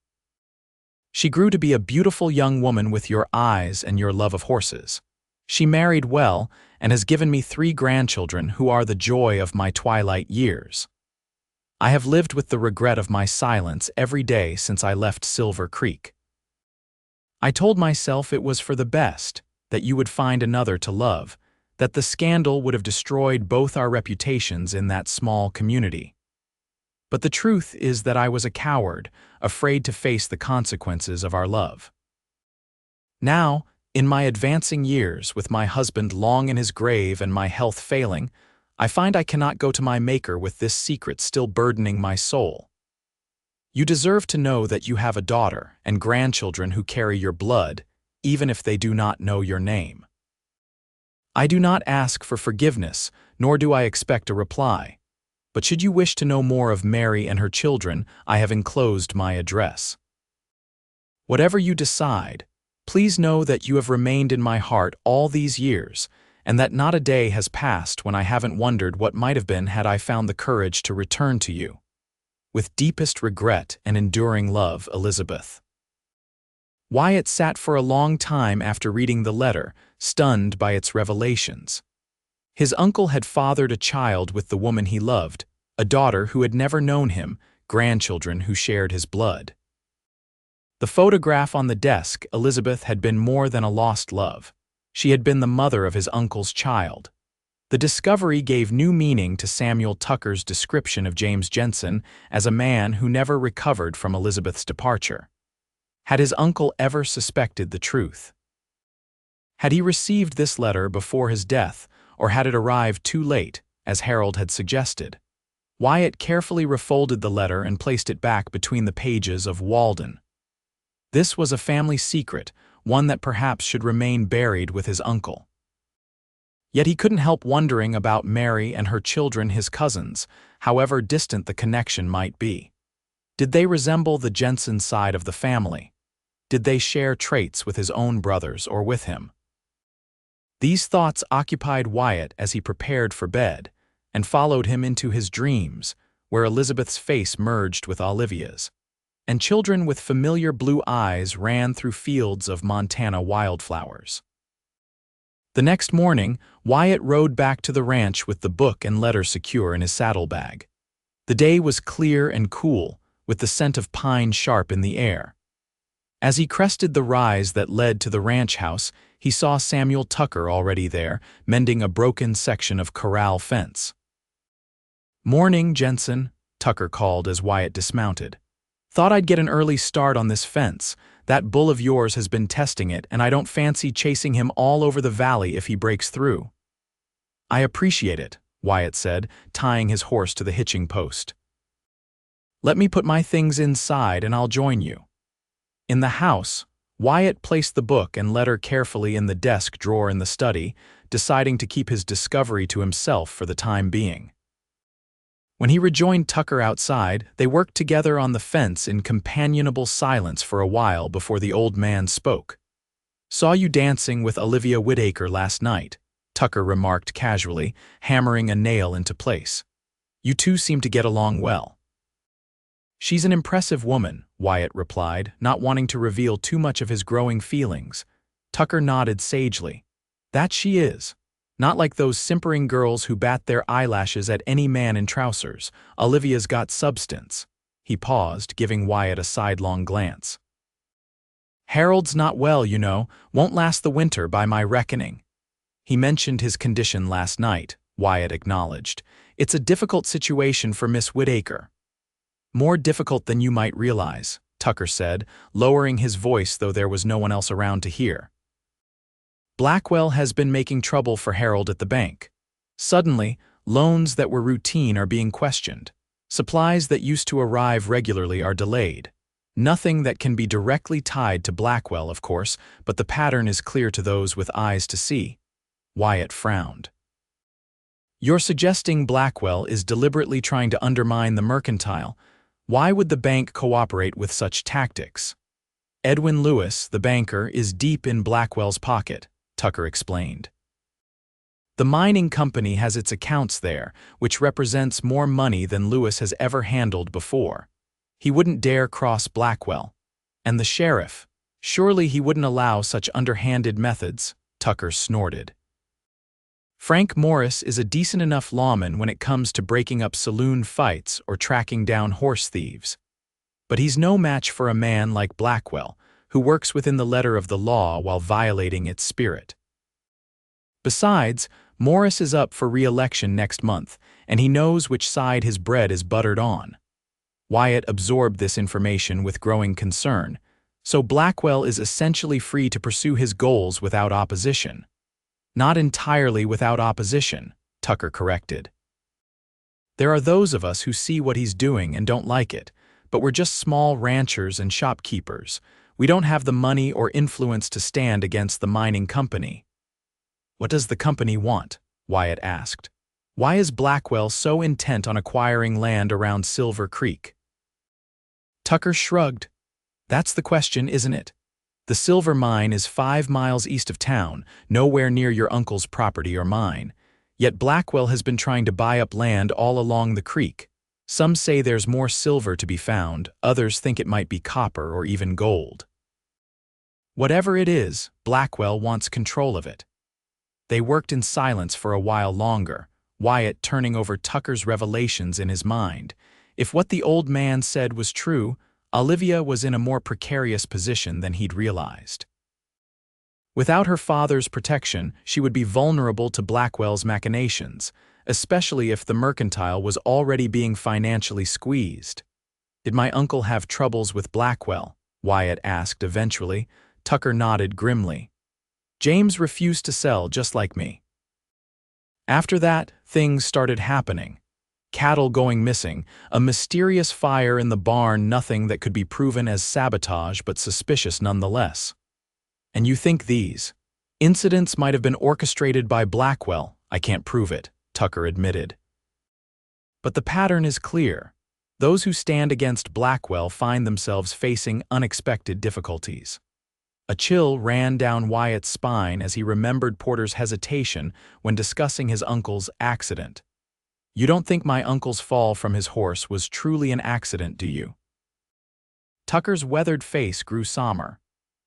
She grew to be a beautiful young woman with your eyes and your love of horses. She married well and has given me 3 grandchildren who are the joy of my twilight years. I have lived with the regret of my silence every day since I left Silver Creek. I told myself it was for the best, that you would find another to love, that the scandal would have destroyed both our reputations in that small community. But the truth is that I was a coward, afraid to face the consequences of our love. Now, in my advancing years, with my husband long in his grave and my health failing, I find I cannot go to my Maker with this secret still burdening my soul. You deserve to know that you have a daughter and grandchildren who carry your blood, even if they do not know your name. I do not ask for forgiveness, nor do I expect a reply. But should you wish to know more of Mary and her children, I have enclosed my address. Whatever you decide, please know that you have remained in my heart all these years, and that not a day has passed when I haven't wondered what might have been had I found the courage to return to you. With deepest regret and enduring love, Elizabeth. Wyatt sat for a long time after reading the letter, stunned by its revelations. His uncle had fathered a child with the woman he loved, a daughter who had never known him, grandchildren who shared his blood. The photograph on the desk, Elizabeth, had been more than a lost love. She had been the mother of his uncle's child. The discovery gave new meaning to Samuel Tucker's description of James Jensen as a man who never recovered from Elizabeth's departure. Had his uncle ever suspected the truth? Had he received this letter before his death, or had it arrived too late, as Harold had suggested? Wyatt carefully refolded the letter and placed it back between the pages of Walden. This was a family secret, one that perhaps should remain buried with his uncle. Yet he couldn't help wondering about Mary and her children, his cousins, however distant the connection might be. Did they resemble the Jensen side of the family? Did they share traits with his own brothers or with him? These thoughts occupied Wyatt as he prepared for bed, and followed him into his dreams, where Elizabeth's face merged with Olivia's, and children with familiar blue eyes ran through fields of Montana wildflowers. The next morning, Wyatt rode back to the ranch with the book and letter secure in his saddlebag. The day was clear and cool, with the scent of pine sharp in the air. As he crested the rise that led to the ranch house, he saw Samuel Tucker already there, mending a broken section of corral fence. "Morning, Jensen," Tucker called as Wyatt dismounted. "Thought I'd get an early start on this fence. That bull of yours has been testing it, and I don't fancy chasing him all over the valley if he breaks through." "I appreciate it," Wyatt said, tying his horse to the hitching post. "Let me put my things inside and I'll join you." In the house, Wyatt placed the book and letter carefully in the desk drawer in the study, deciding to keep his discovery to himself for the time being. When he rejoined Tucker outside, they worked together on the fence in companionable silence for a while before the old man spoke. "Saw you dancing with Olivia Whitaker last night," Tucker remarked casually, hammering a nail into place. "You two seem to get along well." "She's an impressive woman," Wyatt replied, not wanting to reveal too much of his growing feelings. Tucker nodded sagely. "That she is. Not like those simpering girls who bat their eyelashes at any man in trousers. Olivia's got substance." He paused, giving Wyatt a sidelong glance. "Harold's not well, you know. Won't last the winter by my reckoning." "He mentioned his condition last night," Wyatt acknowledged. "It's a difficult situation for Miss Whitaker." "More difficult than you might realize," Tucker said, lowering his voice though there was no one else around to hear. "Blackwell has been making trouble for Harold at the bank. Suddenly, loans that were routine are being questioned. Supplies that used to arrive regularly are delayed. Nothing that can be directly tied to Blackwell, of course, but the pattern is clear to those with eyes to see." Wyatt frowned. "You're suggesting Blackwell is deliberately trying to undermine the mercantile. Why would the bank cooperate with such tactics?" "Edwin Lewis, the banker, is deep in Blackwell's pocket," Tucker explained. The mining company has its accounts there, which represents more money than Lewis has ever handled before. He wouldn't dare cross Blackwell. And the sheriff, surely he wouldn't allow such underhanded methods, Tucker snorted. Frank Morris is a decent enough lawman when it comes to breaking up saloon fights or tracking down horse thieves. But he's no match for a man like Blackwell, who works within the letter of the law while violating its spirit. Besides, Morris is up for re-election next month, and he knows which side his bread is buttered on. Wyatt absorbed this information with growing concern, so Blackwell is essentially free to pursue his goals without opposition. Not entirely without opposition, Tucker corrected. There are those of us who see what he's doing and don't like it, but we're just small ranchers and shopkeepers. We don't have the money or influence to stand against the mining company. What does the company want? Wyatt asked. Why is Blackwell so intent on acquiring land around Silver Creek? Tucker shrugged. That's the question, isn't it? The silver mine is 5 miles east of town, nowhere near your uncle's property or mine. Yet Blackwell has been trying to buy up land all along the creek. Some say there's more silver to be found, others think it might be copper or even gold. Whatever it is, Blackwell wants control of it. They worked in silence for a while longer, Wyatt turning over Tucker's revelations in his mind. If what the old man said was true, Olivia was in a more precarious position than he'd realized. Without her father's protection, she would be vulnerable to Blackwell's machinations, especially if the mercantile was already being financially squeezed. Did my uncle have troubles with Blackwell? Wyatt asked eventually. Tucker nodded grimly. James refused to sell just like me. After that, things started happening. Cattle going missing, a mysterious fire in the barn, nothing that could be proven as sabotage but suspicious nonetheless. And you think these incidents might have been orchestrated by Blackwell? I can't prove it, Tucker admitted. But the pattern is clear. Those who stand against Blackwell find themselves facing unexpected difficulties. A chill ran down Wyatt's spine as he remembered Porter's hesitation when discussing his uncle's accident. You don't think my uncle's fall from his horse was truly an accident, do you? Tucker's weathered face grew somber.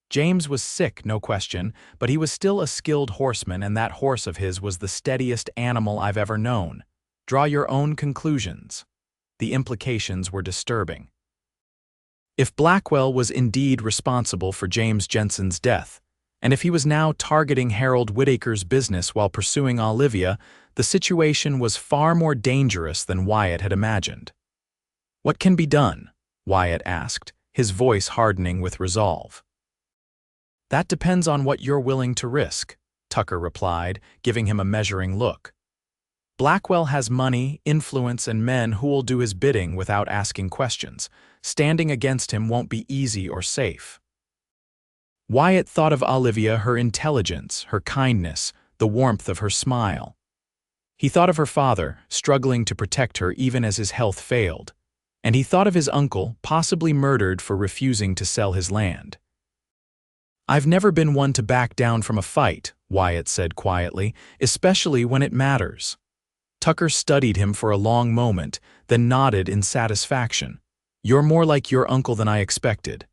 James was sick, no question, but he was still a skilled horseman, and that horse of his was the steadiest animal I've ever known. Draw your own conclusions. The implications were disturbing. If Blackwell was indeed responsible for James Jensen's death, and if he was now targeting Harold Whitaker's business while pursuing Olivia, the situation was far more dangerous than Wyatt had imagined. What can be done? Wyatt asked, his voice hardening with resolve. That depends on what you're willing to risk, Tucker replied, giving him a measuring look. Blackwell has money, influence, and men who will do his bidding without asking questions. Standing against him won't be easy or safe. Wyatt thought of Olivia, her intelligence, her kindness, the warmth of her smile. He thought of her father, struggling to protect her even as his health failed. And he thought of his uncle, possibly murdered for refusing to sell his land. I've never been one to back down from a fight, Wyatt said quietly, especially when it matters. Tucker studied him for a long moment, then nodded in satisfaction. You're more like your uncle than I expected.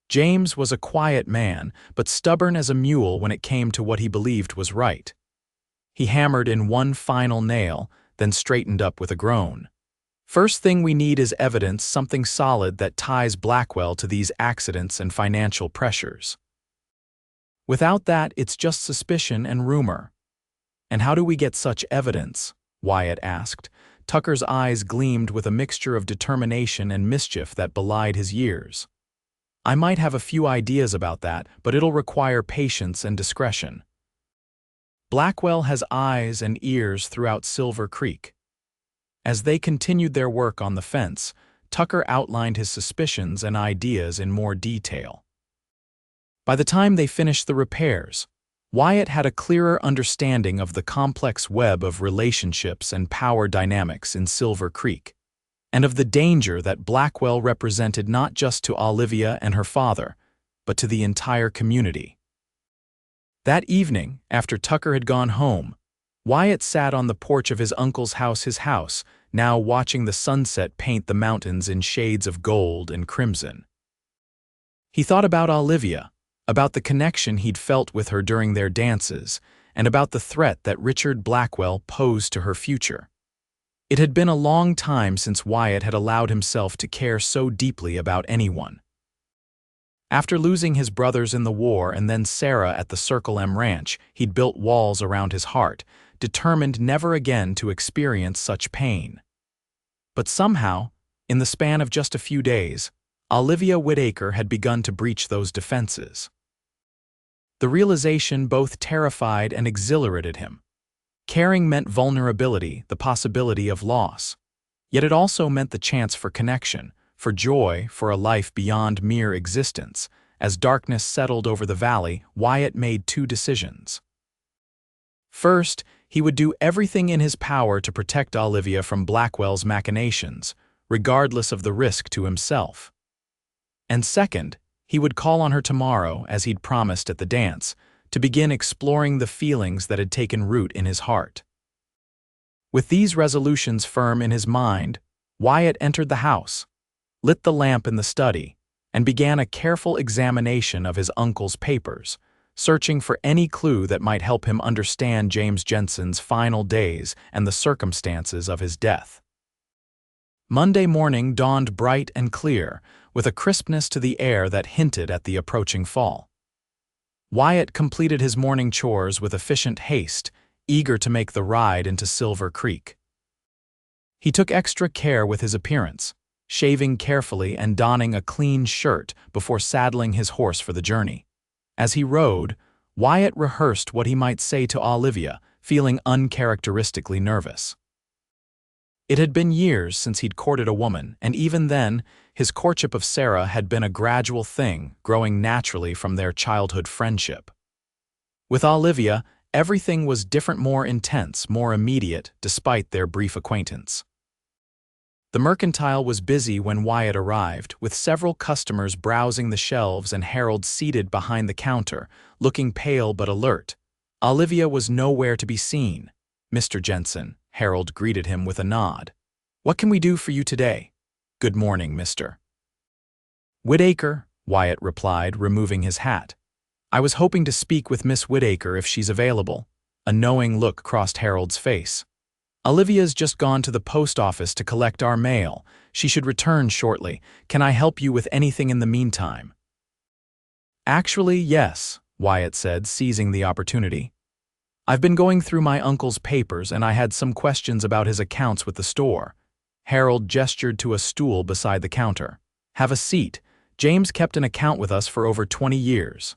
James was a quiet man, but stubborn as a mule when it came to what he believed was right. He hammered in one final nail, then straightened up with a groan. First thing we need is evidence, something solid that ties Blackwell to these accidents and financial pressures. Without that, it's just suspicion and rumor. And how do we get such evidence? Wyatt asked. Tucker's eyes gleamed with a mixture of determination and mischief that belied his years. I might have a few ideas about that, but it'll require patience and discretion. Blackwell has eyes and ears throughout Silver Creek. As they continued their work on the fence, Tucker outlined his suspicions and ideas in more detail. By the time they finished the repairs, Wyatt had a clearer understanding of the complex web of relationships and power dynamics in Silver Creek, and of the danger that Blackwell represented not just to Olivia and her father, but to the entire community. That evening, after Tucker had gone home, Wyatt sat on the porch of his uncle's house, now watching the sunset paint the mountains in shades of gold and crimson. He thought about Olivia, about the connection he'd felt with her during their dances, and about the threat that Richard Blackwell posed to her future. It had been a long time since Wyatt had allowed himself to care so deeply about anyone. After losing his brothers in the war and then Sarah at the Circle M Ranch, he'd built walls around his heart, determined never again to experience such pain. But somehow, in the span of just a few days, Olivia Whitaker had begun to breach those defenses. The realization both terrified and exhilarated him. Caring meant vulnerability, the possibility of loss. Yet it also meant the chance for connection, for joy, for a life beyond mere existence. As darkness settled over the valley, Wyatt made two decisions. First, he would do everything in his power to protect Olivia from Blackwell's machinations, regardless of the risk to himself. And second, he would call on her tomorrow, as he'd promised at the dance, to begin exploring the feelings that had taken root in his heart. With these resolutions firm in his mind, Wyatt entered the house, lit the lamp in the study, and began a careful examination of his uncle's papers, searching for any clue that might help him understand James Jensen's final days and the circumstances of his death. Monday morning dawned bright and clear, with a crispness to the air that hinted at the approaching fall. Wyatt completed his morning chores with efficient haste, eager to make the ride into Silver Creek. He took extra care with his appearance, shaving carefully and donning a clean shirt before saddling his horse for the journey. As he rode, Wyatt rehearsed what he might say to Olivia, feeling uncharacteristically nervous. It had been years since he'd courted a woman, and even then, his courtship of Sarah had been a gradual thing, growing naturally from their childhood friendship. With Olivia, everything was different, more intense, more immediate, despite their brief acquaintance. The mercantile was busy when Wyatt arrived, with several customers browsing the shelves and Harold seated behind the counter, looking pale but alert. Olivia was nowhere to be seen. "Mr. Jensen," Harold greeted him with a nod. "What can we do for you today?" "Good morning, Mr. Whitaker," Wyatt replied, removing his hat. "I was hoping to speak with Miss Whitaker if she's available." A knowing look crossed Harold's face. "Olivia's just gone to the post office to collect our mail. She should return shortly. Can I help you with anything in the meantime?" "Actually, yes," Wyatt said, seizing the opportunity. "I've been going through my uncle's papers and I had some questions about his accounts with the store." Harold gestured to a stool beside the counter. "Have a seat. James kept an account with us for over 20 years.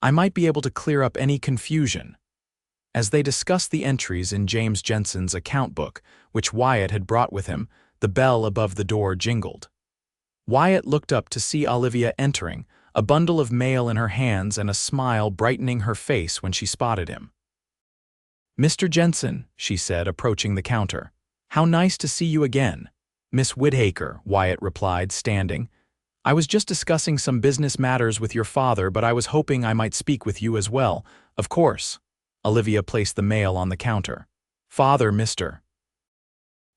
I might be able to clear up any confusion." As they discussed the entries in James Jensen's account book, which Wyatt had brought with him, the bell above the door jingled. Wyatt looked up to see Olivia entering, a bundle of mail in her hands and a smile brightening her face when she spotted him. "Mr. Jensen," she said, approaching the counter. "How nice to see you again." "Miss Whitaker," Wyatt replied, standing. "I was just discussing some business matters with your father, but I was hoping I might speak with you as well." "Of course." Olivia placed the mail on the counter. "Father, Mr.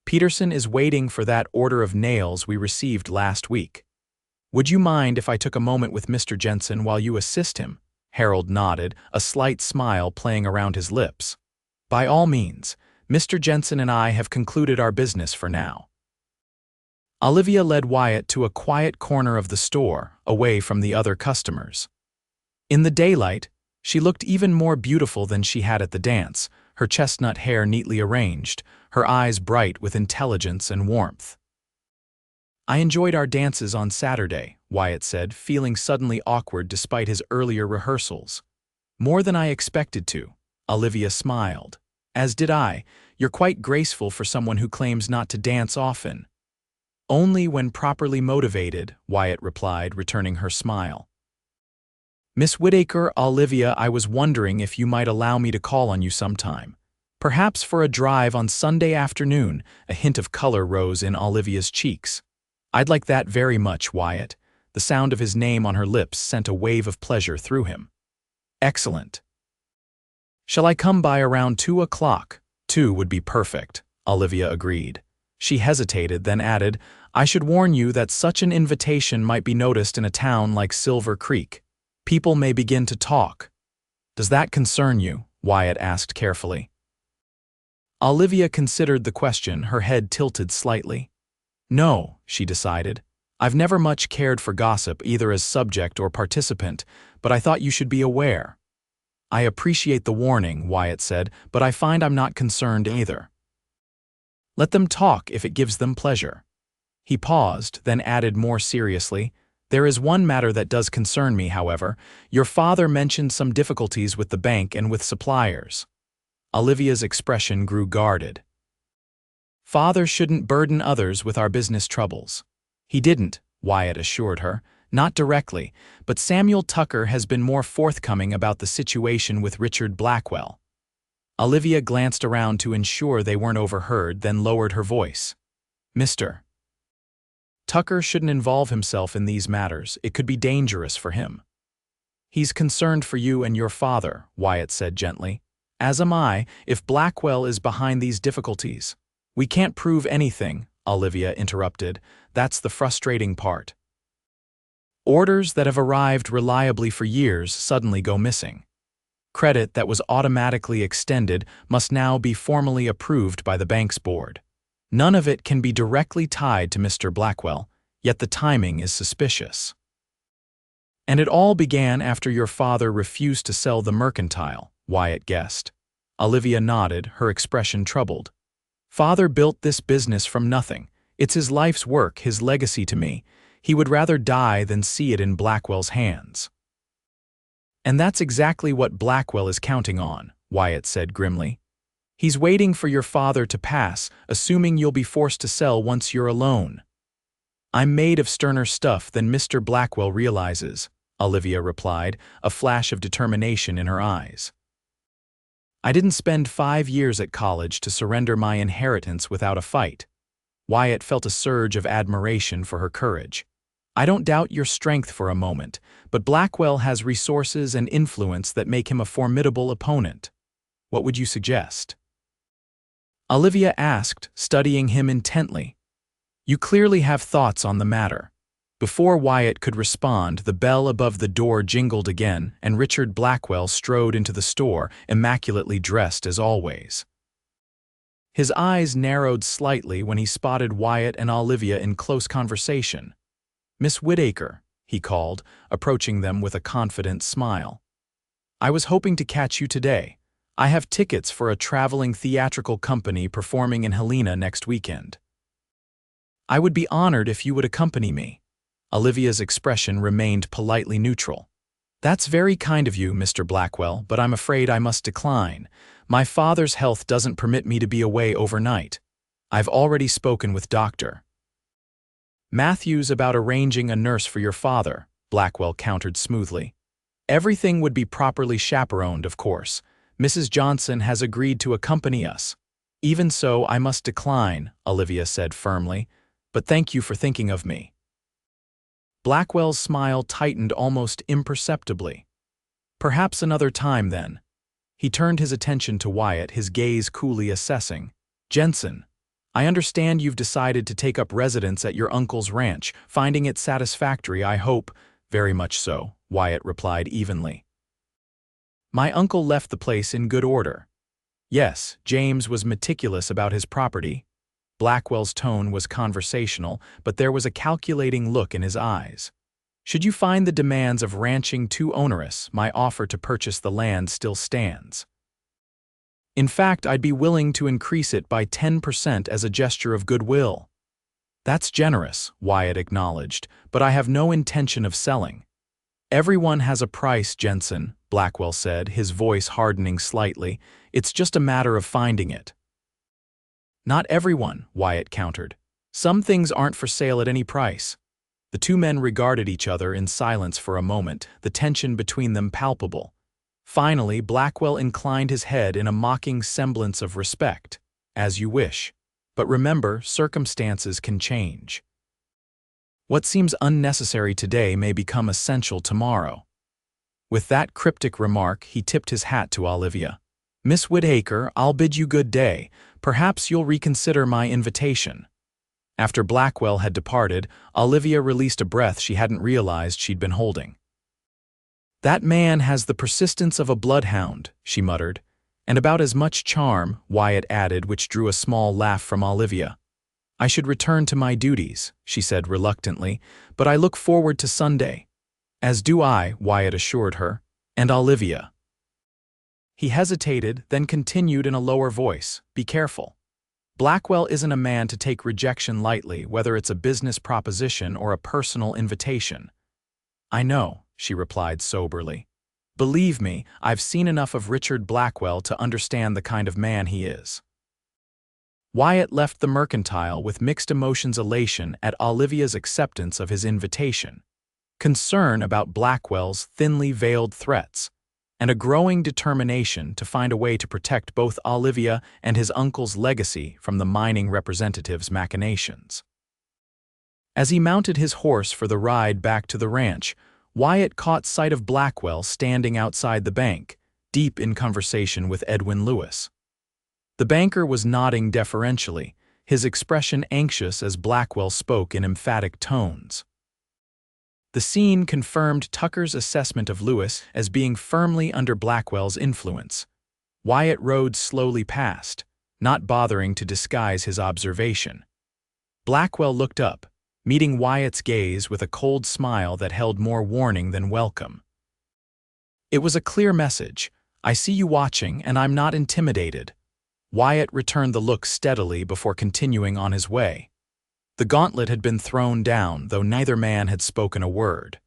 Peterson is waiting for that order of nails we received last week. Would you mind if I took a moment with Mr. Jensen while you assist him?" Harold nodded, a slight smile playing around his lips. "By all means. Mr. Jensen and I have concluded our business for now." Olivia led Wyatt to a quiet corner of the store, away from the other customers. In the daylight, she looked even more beautiful than she had at the dance, her chestnut hair neatly arranged, her eyes bright with intelligence and warmth. "I enjoyed our dances on Saturday," Wyatt said, feeling suddenly awkward despite his earlier rehearsals. "More than I expected to." Olivia smiled. "As did I. You're quite graceful for someone who claims not to dance often." "Only when properly motivated," Wyatt replied, returning her smile. "Miss Whitaker, Olivia, I was wondering if you might allow me to call on you sometime. Perhaps for a drive on Sunday afternoon." A hint of color rose in Olivia's cheeks. "I'd like that very much, Wyatt." The sound of his name on her lips sent a wave of pleasure through him. "Excellent." Shall I come by around 2 o'clock? 2 would be perfect, Olivia agreed. She hesitated, then added, I should warn you that such an invitation might be noticed in a town like Silver Creek. People may begin to talk. Does that concern you? Wyatt asked carefully. Olivia considered the question, her head tilted slightly. No, she decided. I've never much cared for gossip, either as subject or participant, but I thought you should be aware. I appreciate the warning, Wyatt said, but I find I'm not concerned either. Let them talk if it gives them pleasure. He paused, then added more seriously, There is one matter that does concern me, however. Your father mentioned some difficulties with the bank and with suppliers. Olivia's expression grew guarded. Father shouldn't burden others with our business troubles. He didn't, Wyatt assured her. Not directly, but Samuel Tucker has been more forthcoming about the situation with Richard Blackwell. Olivia glanced around to ensure they weren't overheard, then lowered her voice. Mr. Tucker shouldn't involve himself in these matters. It could be dangerous for him. He's concerned for you and your father, Wyatt said gently. As am I, if Blackwell is behind these difficulties. We can't prove anything, Olivia interrupted. That's the frustrating part. Orders that have arrived reliably for years suddenly go missing. Credit that was automatically extended must now be formally approved by the bank's board. None of it can be directly tied to Mr. Blackwell, yet the timing is suspicious. And it all began after your father refused to sell the mercantile, Wyatt guessed. Olivia nodded, her expression troubled. Father built this business from nothing. It's his life's work, his legacy to me. He would rather die than see it in Blackwell's hands. And that's exactly what Blackwell is counting on, Wyatt said grimly. He's waiting for your father to pass, assuming you'll be forced to sell once you're alone. I'm made of sterner stuff than Mr. Blackwell realizes, Olivia replied, a flash of determination in her eyes. I didn't spend 5 years at college to surrender my inheritance without a fight. Wyatt felt a surge of admiration for her courage. I don't doubt your strength for a moment, but Blackwell has resources and influence that make him a formidable opponent. What would you suggest? Olivia asked, studying him intently. You clearly have thoughts on the matter. Before Wyatt could respond, the bell above the door jingled again, and Richard Blackwell strode into the store, immaculately dressed as always. His eyes narrowed slightly when he spotted Wyatt and Olivia in close conversation. Miss Whitaker, he called, approaching them with a confident smile. I was hoping to catch you today. I have tickets for a traveling theatrical company performing in Helena next weekend. I would be honored if you would accompany me. Olivia's expression remained politely neutral. That's very kind of you, Mr. Blackwell, but I'm afraid I must decline. My father's health doesn't permit me to be away overnight. I've already spoken with Dr. Matthews about arranging a nurse for your father, Blackwell countered smoothly. Everything would be properly chaperoned, of course. Mrs. Johnson has agreed to accompany us. Even so, I must decline, Olivia said firmly, but thank you for thinking of me. Blackwell's smile tightened almost imperceptibly. Perhaps another time, then. He turned his attention to Wyatt, his gaze coolly assessing. Jensen, I understand you've decided to take up residence at your uncle's ranch, finding it satisfactory, I hope. Very much so, Wyatt replied evenly. My uncle left the place in good order. Yes, James was meticulous about his property. Blackwell's tone was conversational, but there was a calculating look in his eyes. Should you find the demands of ranching too onerous, my offer to purchase the land still stands. In fact, I'd be willing to increase it by 10% as a gesture of goodwill. That's generous, Wyatt acknowledged, but I have no intention of selling. Everyone has a price, Jensen, Blackwell said, his voice hardening slightly. It's just a matter of finding it. Not everyone, Wyatt countered. Some things aren't for sale at any price. The two men regarded each other in silence for a moment, the tension between them palpable. Finally, Blackwell inclined his head in a mocking semblance of respect. As you wish. But remember, circumstances can change. What seems unnecessary today may become essential tomorrow. With that cryptic remark, he tipped his hat to Olivia. Miss Whitaker, I'll bid you good day. Perhaps you'll reconsider my invitation." After Blackwell had departed, Olivia released a breath she hadn't realized she'd been holding. "That man has the persistence of a bloodhound," she muttered. "And about as much charm," Wyatt added, which drew a small laugh from Olivia. "I should return to my duties," she said reluctantly, "but I look forward to Sunday." "As do I," Wyatt assured her, "and Olivia." He hesitated, then continued in a lower voice, "Be careful. Blackwell isn't a man to take rejection lightly, whether it's a business proposition or a personal invitation." "I know," she replied soberly. "Believe me, I've seen enough of Richard Blackwell to understand the kind of man he is." Wyatt left the mercantile with mixed emotions: elation at Olivia's acceptance of his invitation, concern about Blackwell's thinly veiled threats, and a growing determination to find a way to protect both Olivia and his uncle's legacy from the mining representative's machinations. As he mounted his horse for the ride back to the ranch, Wyatt caught sight of Blackwell standing outside the bank, deep in conversation with Edwin Lewis. The banker was nodding deferentially, his expression anxious as Blackwell spoke in emphatic tones. The scene confirmed Tucker's assessment of Lewis as being firmly under Blackwell's influence. Wyatt rode slowly past, not bothering to disguise his observation. Blackwell looked up, meeting Wyatt's gaze with a cold smile that held more warning than welcome. It was a clear message: "I see you watching, and I'm not intimidated." Wyatt returned the look steadily before continuing on his way. The gauntlet had been thrown down, though neither man had spoken a word.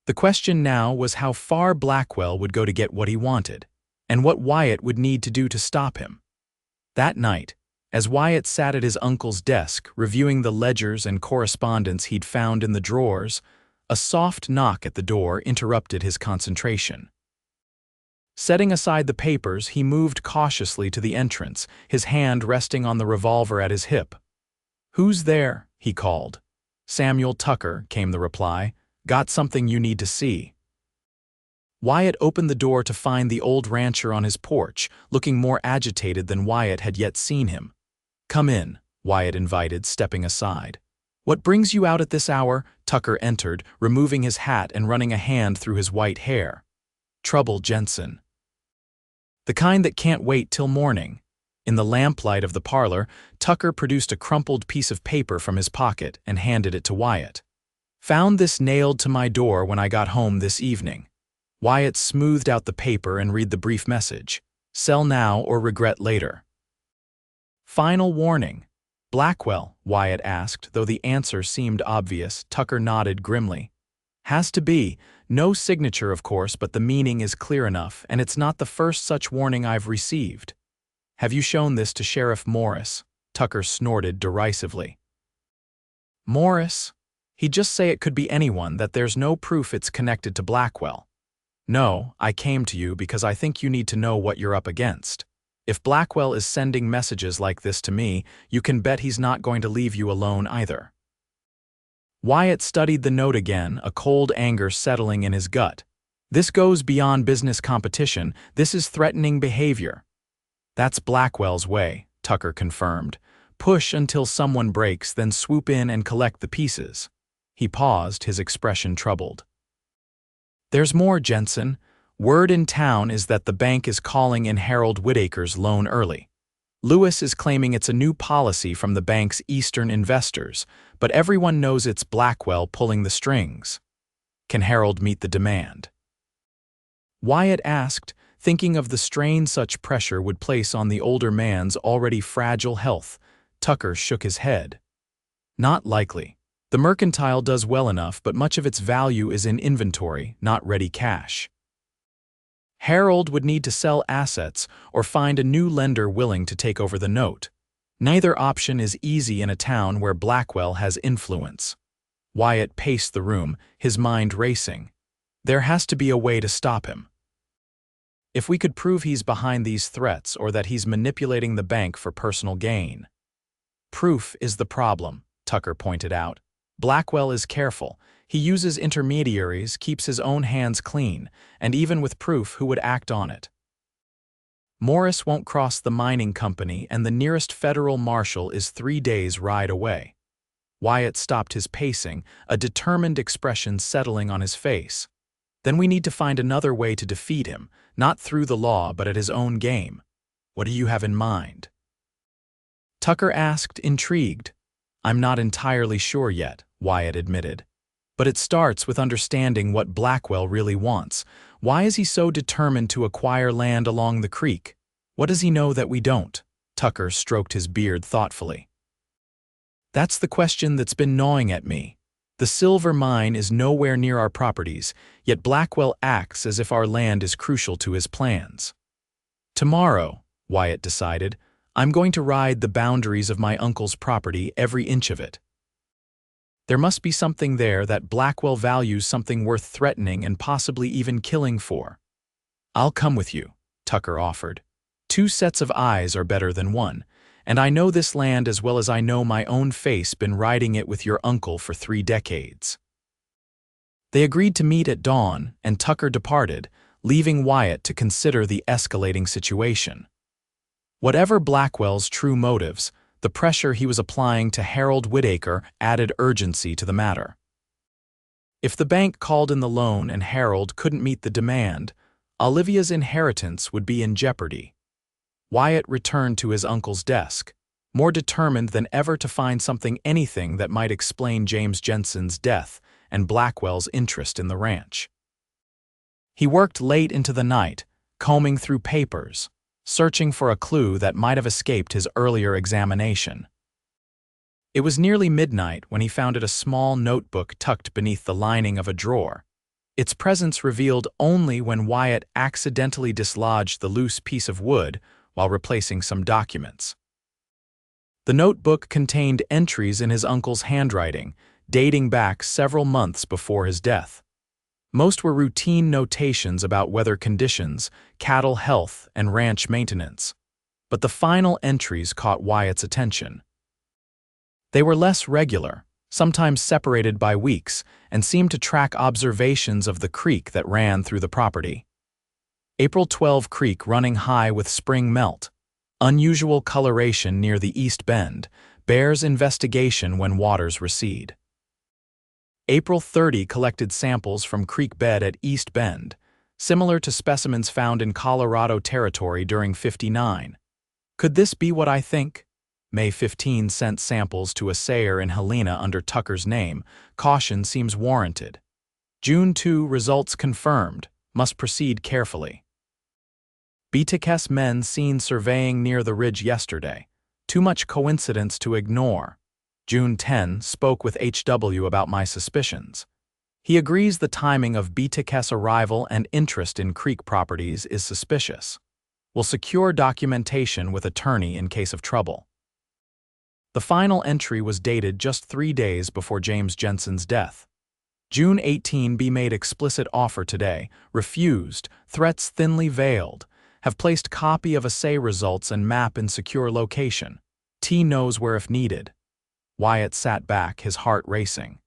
The question now was how far Blackwell would go to get what he wanted, and what Wyatt would need to do to stop him. That night, as Wyatt sat at his uncle's desk reviewing the ledgers and correspondence he'd found in the drawers, a soft knock at the door interrupted his concentration. Setting aside the papers, he moved cautiously to the entrance, his hand resting on the revolver at his hip. "Who's there?" he called. "Samuel Tucker," came the reply. "Got something you need to see." Wyatt opened the door to find the old rancher on his porch, looking more agitated than Wyatt had yet seen him. "Come in," Wyatt invited, stepping aside. "What brings you out at this hour?" Tucker entered, removing his hat and running a hand through his white hair. "Trouble, Jensen. The kind that can't wait till morning." In the lamplight of the parlor, Tucker produced a crumpled piece of paper from his pocket and handed it to Wyatt. "Found this nailed to my door when I got home this evening." Wyatt smoothed out the paper and read the brief message: "Sell now or regret later." "Final warning. Blackwell?" Wyatt asked, though the answer seemed obvious. Tucker nodded grimly. "Has to be. No signature, of course, but the meaning is clear enough, and it's not the first such warning I've received." "Have you shown this to Sheriff Morris?" Tucker snorted derisively. "Morris? He'd just say it could be anyone, that there's no proof it's connected to Blackwell." "No, I came to you because I think you need to know what you're up against. If Blackwell is sending messages like this to me, you can bet he's not going to leave you alone either." Wyatt studied the note again, a cold anger settling in his gut. "This goes beyond business competition. This is threatening behavior." "That's Blackwell's way," Tucker confirmed. "Push until someone breaks, then swoop in and collect the pieces." He paused, his expression troubled. "There's more, Jensen. Word in town is that the bank is calling in Harold Whitaker's loan early. Lewis is claiming it's a new policy from the bank's Eastern investors, but everyone knows it's Blackwell pulling the strings. Can Harold meet the demand?" Wyatt asked, thinking of the strain such pressure would place on the older man's already fragile health. Tucker shook his head. "Not likely. The mercantile does well enough, but much of its value is in inventory, not ready cash. Harold would need to sell assets or find a new lender willing to take over the note. Neither option is easy in a town where Blackwell has influence." Wyatt paced the room, his mind racing. "There has to be a way to stop him. If we could prove he's behind these threats or that he's manipulating the bank for personal gain." "Proof is the problem," Tucker pointed out. "Blackwell is careful. He uses intermediaries, keeps his own hands clean, and even with proof, who would act on it?" Morris won't cross the mining company, and the nearest federal marshal is 3 days' ride away. Wyatt stopped his pacing, a determined expression settling on his face. Then we need to find another way to defeat him, not through the law but at his own game. What do you have in mind? Tucker asked, intrigued. I'm not entirely sure yet, Wyatt admitted. But it starts with understanding what Blackwell really wants. Why is he so determined to acquire land along the creek? What does he know that we don't? Tucker stroked his beard thoughtfully. That's the question that's been gnawing at me. The silver mine is nowhere near our properties, yet Blackwell acts as if our land is crucial to his plans. Tomorrow, Wyatt decided, I'm going to ride the boundaries of my uncle's property, every inch of it. There must be something there that Blackwell values, something worth threatening and possibly even killing for. I'll come with you, Tucker offered. 2 sets of eyes are better than one, and I know this land as well as I know my own face, been riding it with your uncle for 3 decades. They agreed to meet at dawn, and Tucker departed, leaving Wyatt to consider the escalating situation. Whatever Blackwell's true motives, the pressure he was applying to Harold Whitaker added urgency to the matter. If the bank called in the loan and Harold couldn't meet the demand, Olivia's inheritance would be in jeopardy. Wyatt returned to his uncle's desk, more determined than ever to find anything that might explain James Jensen's death and Blackwell's interest in the ranch. He worked late into the night, combing through papers, searching for a clue that might have escaped his earlier examination. It was nearly midnight when he found a small notebook tucked beneath the lining of a drawer, its presence revealed only when Wyatt accidentally dislodged the loose piece of wood while replacing some documents. The notebook contained entries in his uncle's handwriting, dating back several months before his death. Most were routine notations about weather conditions, cattle health, and ranch maintenance. But the final entries caught Wyatt's attention. They were less regular, sometimes separated by weeks, and seemed to track observations of the creek that ran through the property. April 12 creek running high with spring melt. Unusual coloration near the east bend. Bears investigation when waters recede. April 30 collected samples from creek bed at East Bend, similar to specimens found in Colorado Territory during '59. Could this be what I think? May 15 sent samples to a sayer in Helena under Tucker's name. Caution seems warranted. June 2 results confirmed. Must proceed carefully. BTK's men seen surveying near the ridge yesterday. Too much coincidence to ignore. June 10 spoke with HW about my suspicions. He agrees the timing of BTK's arrival and interest in creek properties is suspicious. Will secure documentation with attorney in case of trouble. The final entry was dated just 3 days before James Jensen's death. June 18 be made explicit offer today, refused, threats thinly veiled, have placed copy of assay results and map in secure location. T knows where if needed. Wyatt sat back, his heart racing.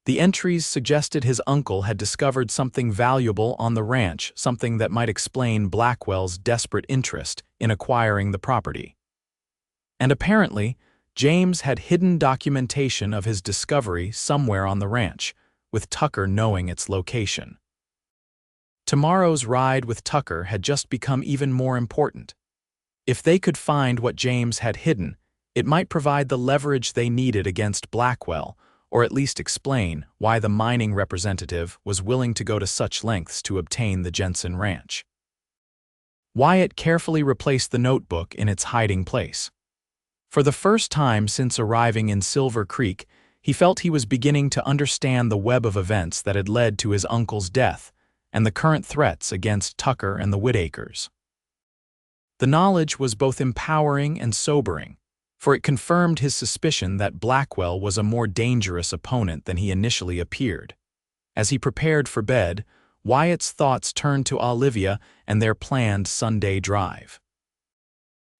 The entries suggested his uncle had discovered something valuable on the ranch, something that might explain Blackwell's desperate interest in acquiring the property. And apparently, James had hidden documentation of his discovery somewhere on the ranch, with Tucker knowing its location. Tomorrow's ride with Tucker had just become even more important. If they could find what James had hidden, it might provide the leverage they needed against Blackwell, or at least explain why the mining representative was willing to go to such lengths to obtain the Jensen ranch. Wyatt carefully replaced the notebook in its hiding place. For the first time since arriving in Silver Creek, he felt he was beginning to understand the web of events that had led to his uncle's death and the current threats against Tucker and the Whitakers. The knowledge was both empowering and sobering, for it confirmed his suspicion that Blackwell was a more dangerous opponent than he initially appeared. As he prepared for bed, Wyatt's thoughts turned to Olivia and their planned Sunday drive.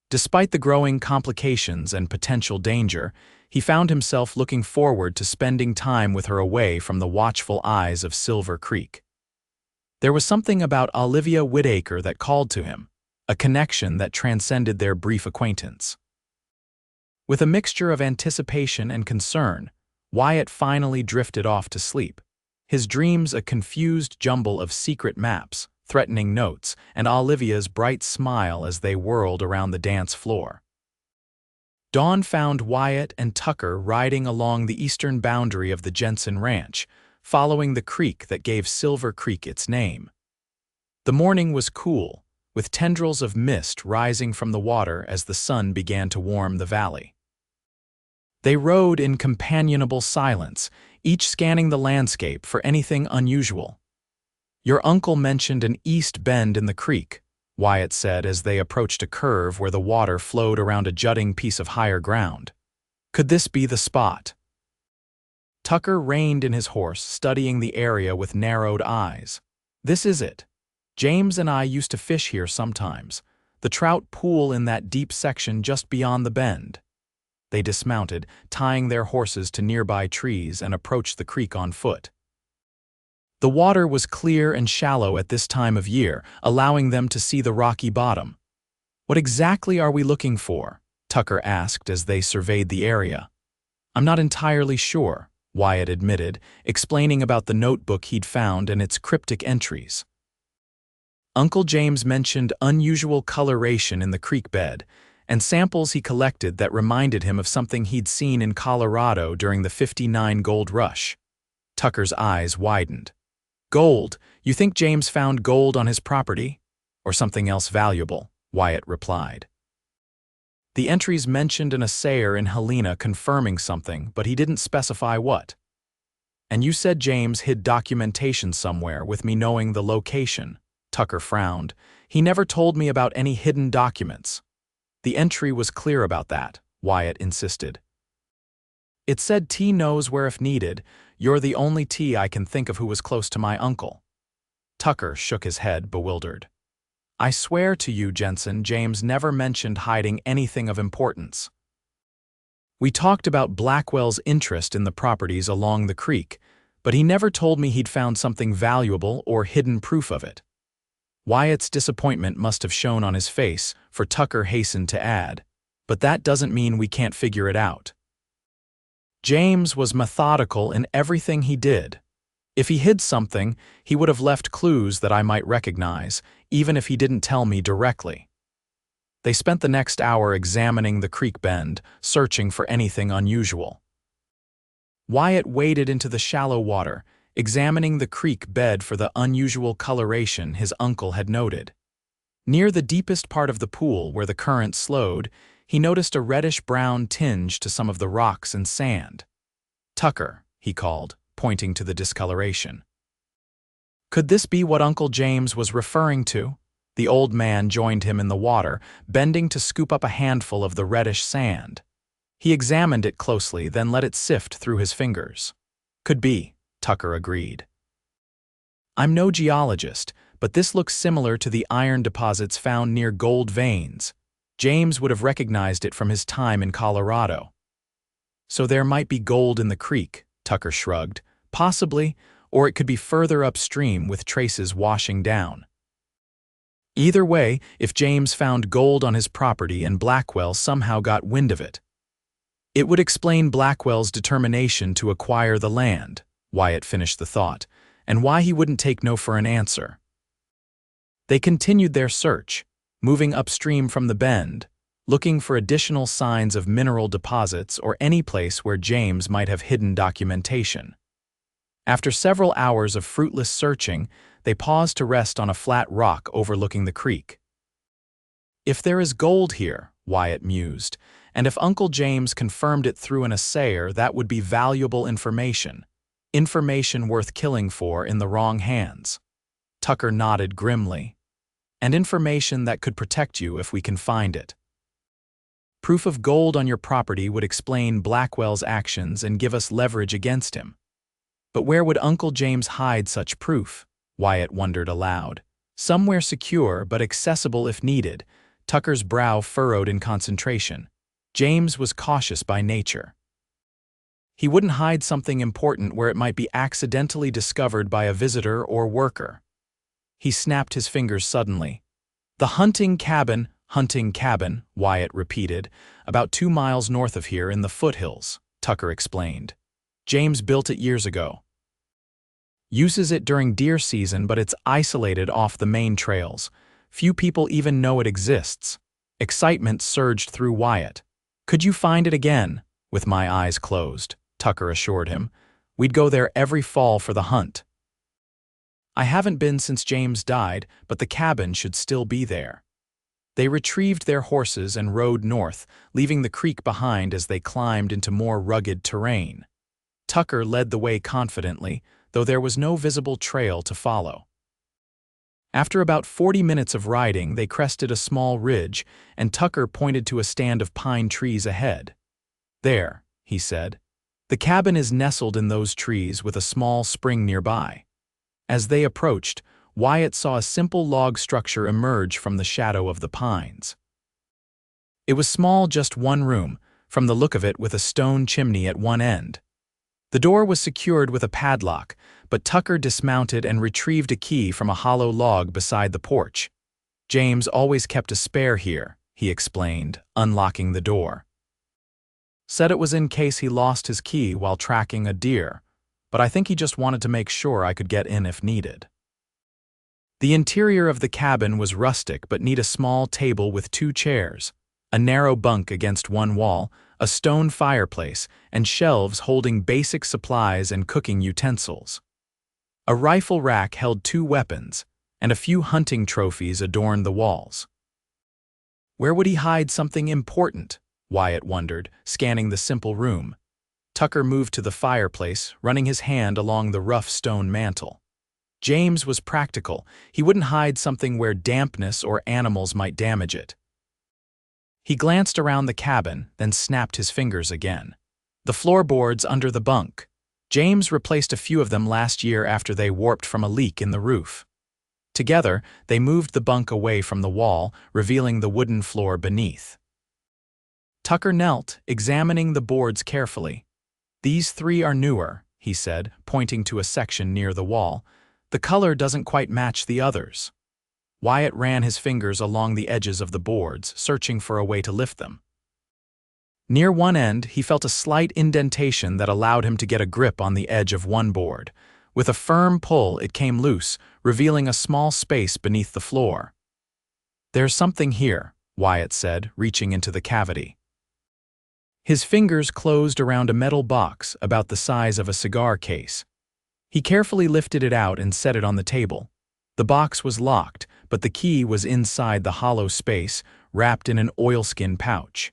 Despite the growing complications and potential danger, he found himself looking forward to spending time with her away from the watchful eyes of Silver Creek. There was something about Olivia Whitaker that called to him, a connection that transcended their brief acquaintance. With a mixture of anticipation and concern, Wyatt finally drifted off to sleep, his dreams a confused jumble of secret maps, threatening notes, and Olivia's bright smile as they whirled around the dance floor. Dawn found Wyatt and Tucker riding along the eastern boundary of the Jensen ranch, following the creek that gave Silver Creek its name. The morning was cool, with tendrils of mist rising from the water as the sun began to warm the valley. They rode in companionable silence, each scanning the landscape for anything unusual. "Your uncle mentioned an east bend in the creek," Wyatt said as they approached a curve where the water flowed around a jutting piece of higher ground. "Could this be the spot?" Tucker reined in his horse, studying the area with narrowed eyes. "This is it. James and I used to fish here sometimes. The trout pool in that deep section just beyond the bend." They dismounted, tying their horses to nearby trees, and approached the creek on foot. The water was clear and shallow at this time of year, allowing them to see the rocky bottom. "What exactly are we looking for?" Tucker asked as they surveyed the area. "I'm not entirely sure," Wyatt admitted, explaining about the notebook he'd found and its cryptic entries. Uncle James mentioned unusual coloration in the creek bed, and samples he collected that reminded him of something he'd seen in Colorado during the '59 gold rush. Tucker's eyes widened. "Gold? You think James found gold on his property? Or something else valuable?" Wyatt replied. The entries mentioned an assayer in Helena confirming something, but he didn't specify what. "And you said James hid documentation somewhere with me knowing the location." Tucker frowned. "He never told me about any hidden documents." "The entry was clear about that," Wyatt insisted. "It said T knows where if needed. You're the only T I can think of who was close to my uncle." Tucker shook his head, bewildered. "I swear to you, Jensen, James never mentioned hiding anything of importance. We talked about Blackwell's interest in the properties along the creek, but he never told me he'd found something valuable or hidden proof of it." Wyatt's disappointment must have shown on his face, for Tucker hastened to add, "But that doesn't mean we can't figure it out. James was methodical in everything he did. If he hid something, he would have left clues that I might recognize, even if he didn't tell me directly." They spent the next hour examining the creek bend, searching for anything unusual. Wyatt waded into the shallow water, examining the creek bed for the unusual coloration his uncle had noted. Near the deepest part of the pool, where the current slowed, he noticed a reddish-brown tinge to some of the rocks and sand. "Tucker," he called, pointing to the discoloration. "Could this be what Uncle James was referring to?" The old man joined him in the water, bending to scoop up a handful of the reddish sand. He examined it closely, then let it sift through his fingers. "Could be," Tucker agreed. "I'm no geologist, but this looks similar to the iron deposits found near gold veins. James would have recognized it from his time in Colorado." "So there might be gold in the creek," Tucker shrugged. "Possibly, or it could be further upstream with traces washing down. Either way, if James found gold on his property and Blackwell somehow got wind of it, it would explain Blackwell's determination to acquire the land," Wyatt finished the thought, "and why he wouldn't take no for an answer." They continued their search, moving upstream from the bend, looking for additional signs of mineral deposits or any place where James might have hidden documentation. After several hours of fruitless searching, they paused to rest on a flat rock overlooking the creek. "If there is gold here," Wyatt mused, "and if Uncle James confirmed it through an assayer, that would be valuable information. Information worth killing for in the wrong hands." Tucker nodded grimly. "And information that could protect you if we can find it. Proof of gold on your property would explain Blackwell's actions and give us leverage against him. But where would Uncle James hide such proof?" Wyatt wondered aloud. "Somewhere secure but accessible if needed." Tucker's brow furrowed in concentration. James was cautious by nature. He wouldn't hide something important where it might be accidentally discovered by a visitor or worker. He snapped his fingers suddenly. The hunting cabin, Wyatt repeated, about 2 miles north of here in the foothills, Tucker explained. James built it years ago. Uses it during deer season, but it's isolated off the main trails. Few people even know it exists. Excitement surged through Wyatt. Could you find it again? With my eyes closed, Tucker assured him. We'd go there every fall for the hunt. I haven't been since James died, but the cabin should still be there. They retrieved their horses and rode north, leaving the creek behind as they climbed into more rugged terrain. Tucker led the way confidently, though there was no visible trail to follow. After about 40 minutes of riding, they crested a small ridge, and Tucker pointed to a stand of pine trees ahead. There, he said. The cabin is nestled in those trees with a small spring nearby. As they approached, Wyatt saw a simple log structure emerge from the shadow of the pines. It was small, just one room, from the look of it with a stone chimney at one end. The door was secured with a padlock, but Tucker dismounted and retrieved a key from a hollow log beside the porch. James always kept a spare here, he explained, unlocking the door. Said it was in case he lost his key while tracking a deer, but I think he just wanted to make sure I could get in if needed. The interior of the cabin was rustic but neat: a small table with 2 chairs, a narrow bunk against one wall, a stone fireplace, and shelves holding basic supplies and cooking utensils. A rifle rack held 2 weapons, and a few hunting trophies adorned the walls. Where would he hide something important? Wyatt wondered, scanning the simple room. Tucker moved to the fireplace, running his hand along the rough stone mantel. James was practical. He wouldn't hide something where dampness or animals might damage it. He glanced around the cabin, then snapped his fingers again. The floorboards under the bunk. James replaced a few of them last year after they warped from a leak in the roof. Together, they moved the bunk away from the wall, revealing the wooden floor beneath. Tucker knelt, examining the boards carefully. These 3 are newer, he said, pointing to a section near the wall. The color doesn't quite match the others. Wyatt ran his fingers along the edges of the boards, searching for a way to lift them. Near one end, he felt a slight indentation that allowed him to get a grip on the edge of one board. With a firm pull, it came loose, revealing a small space beneath the floor. There's something here, Wyatt said, reaching into the cavity. His fingers closed around a metal box about the size of a cigar case. He carefully lifted it out and set it on the table. The box was locked, but the key was inside the hollow space, wrapped in an oilskin pouch.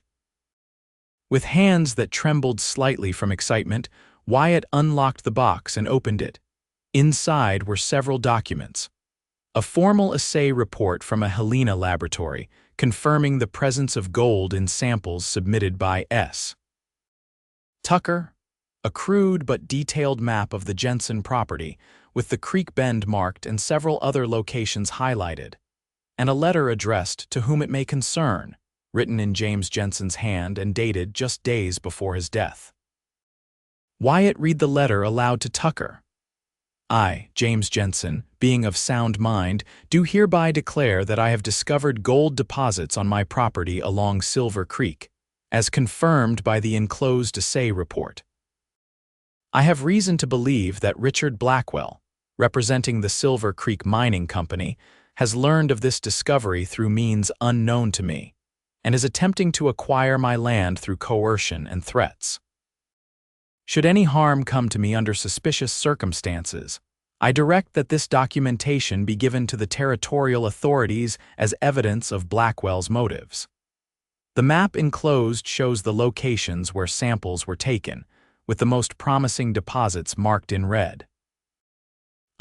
With hands that trembled slightly from excitement, Wyatt unlocked the box and opened it. Inside were several documents. A formal assay report from a Helena laboratory, confirming the presence of gold in samples submitted by S. Tucker, a crude but detailed map of the Jensen property, with the creek bend marked and several other locations highlighted, and a letter addressed to whom it may concern, written in James Jensen's hand and dated just days before his death. Wyatt read the letter aloud to Tucker. I, James Jensen, being of sound mind, do hereby declare that I have discovered gold deposits on my property along Silver Creek, as confirmed by the enclosed assay report. I have reason to believe that Richard Blackwell, representing the Silver Creek Mining Company, has learned of this discovery through means unknown to me, and is attempting to acquire my land through coercion and threats. Should any harm come to me under suspicious circumstances, I direct that this documentation be given to the territorial authorities as evidence of Blackwell's motives. The map enclosed shows the locations where samples were taken, with the most promising deposits marked in red.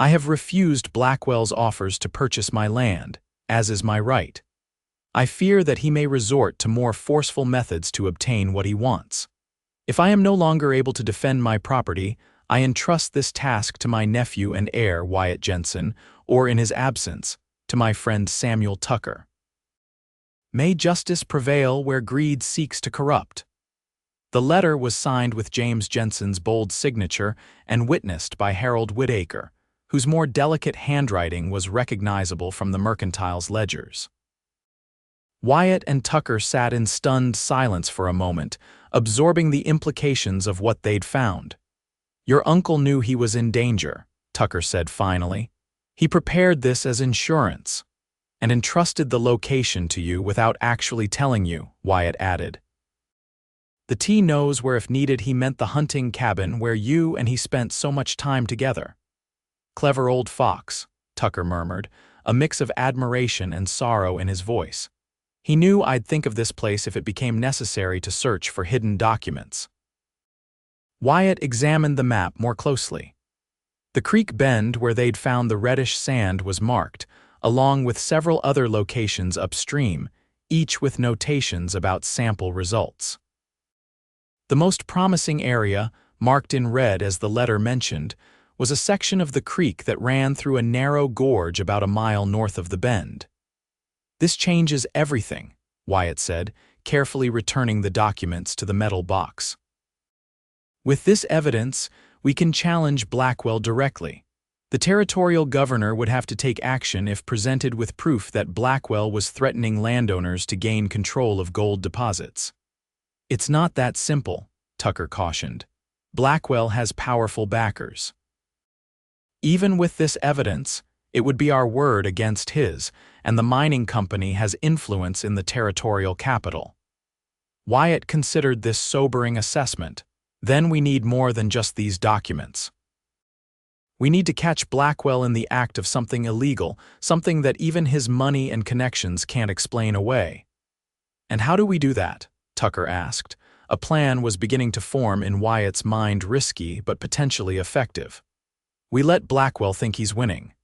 I have refused Blackwell's offers to purchase my land, as is my right. I fear that he may resort to more forceful methods to obtain what he wants. If I am no longer able to defend my property, I entrust this task to my nephew and heir, Wyatt Jensen, or in his absence, to my friend Samuel Tucker. May justice prevail where greed seeks to corrupt. The letter was signed with James Jensen's bold signature and witnessed by Harold Whitaker, whose more delicate handwriting was recognizable from the mercantile's ledgers. Wyatt and Tucker sat in stunned silence for a moment, absorbing the implications of what they'd found. "Your uncle knew he was in danger," Tucker said finally. "He prepared this as insurance and entrusted the location to you without actually telling you," Wyatt added. "The T knows where if needed he meant the hunting cabin where you and he spent so much time together." "Clever old fox," Tucker murmured, a mix of admiration and sorrow in his voice. "He knew I'd think of this place if it became necessary to search for hidden documents." Wyatt examined the map more closely. The creek bend where they'd found the reddish sand was marked, along with several other locations upstream, each with notations about sample results. The most promising area, marked in red as the letter mentioned, was a section of the creek that ran through a narrow gorge about a mile north of the bend. "This changes everything," Wyatt said, carefully returning the documents to the metal box. "With this evidence, we can challenge Blackwell directly. The territorial governor would have to take action if presented with proof that Blackwell was threatening landowners to gain control of gold deposits." "It's not that simple," Tucker cautioned. "Blackwell has powerful backers. Even with this evidence, it would be our word against his, and the mining company has influence in the territorial capital." Wyatt considered this sobering assessment. "Then we need more than just these documents. We need to catch Blackwell in the act of something illegal, something that even his money and connections can't explain away." "And how do we do that?" Tucker asked. A plan was beginning to form in Wyatt's mind, risky but potentially effective. "We let Blackwell think he's winning.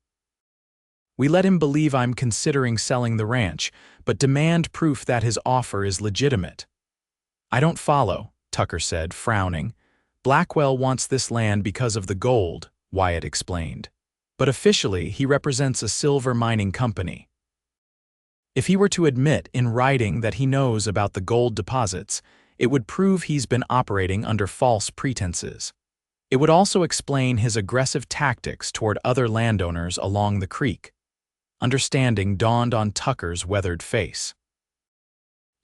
We let him believe I'm considering selling the ranch, but demand proof that his offer is legitimate." "I don't follow," Tucker said, frowning. "Blackwell wants this land because of the gold," Wyatt explained. "But officially, he represents a silver mining company. If he were to admit in writing that he knows about the gold deposits, it would prove he's been operating under false pretenses. It would also explain his aggressive tactics toward other landowners along the creek." Understanding dawned on Tucker's weathered face.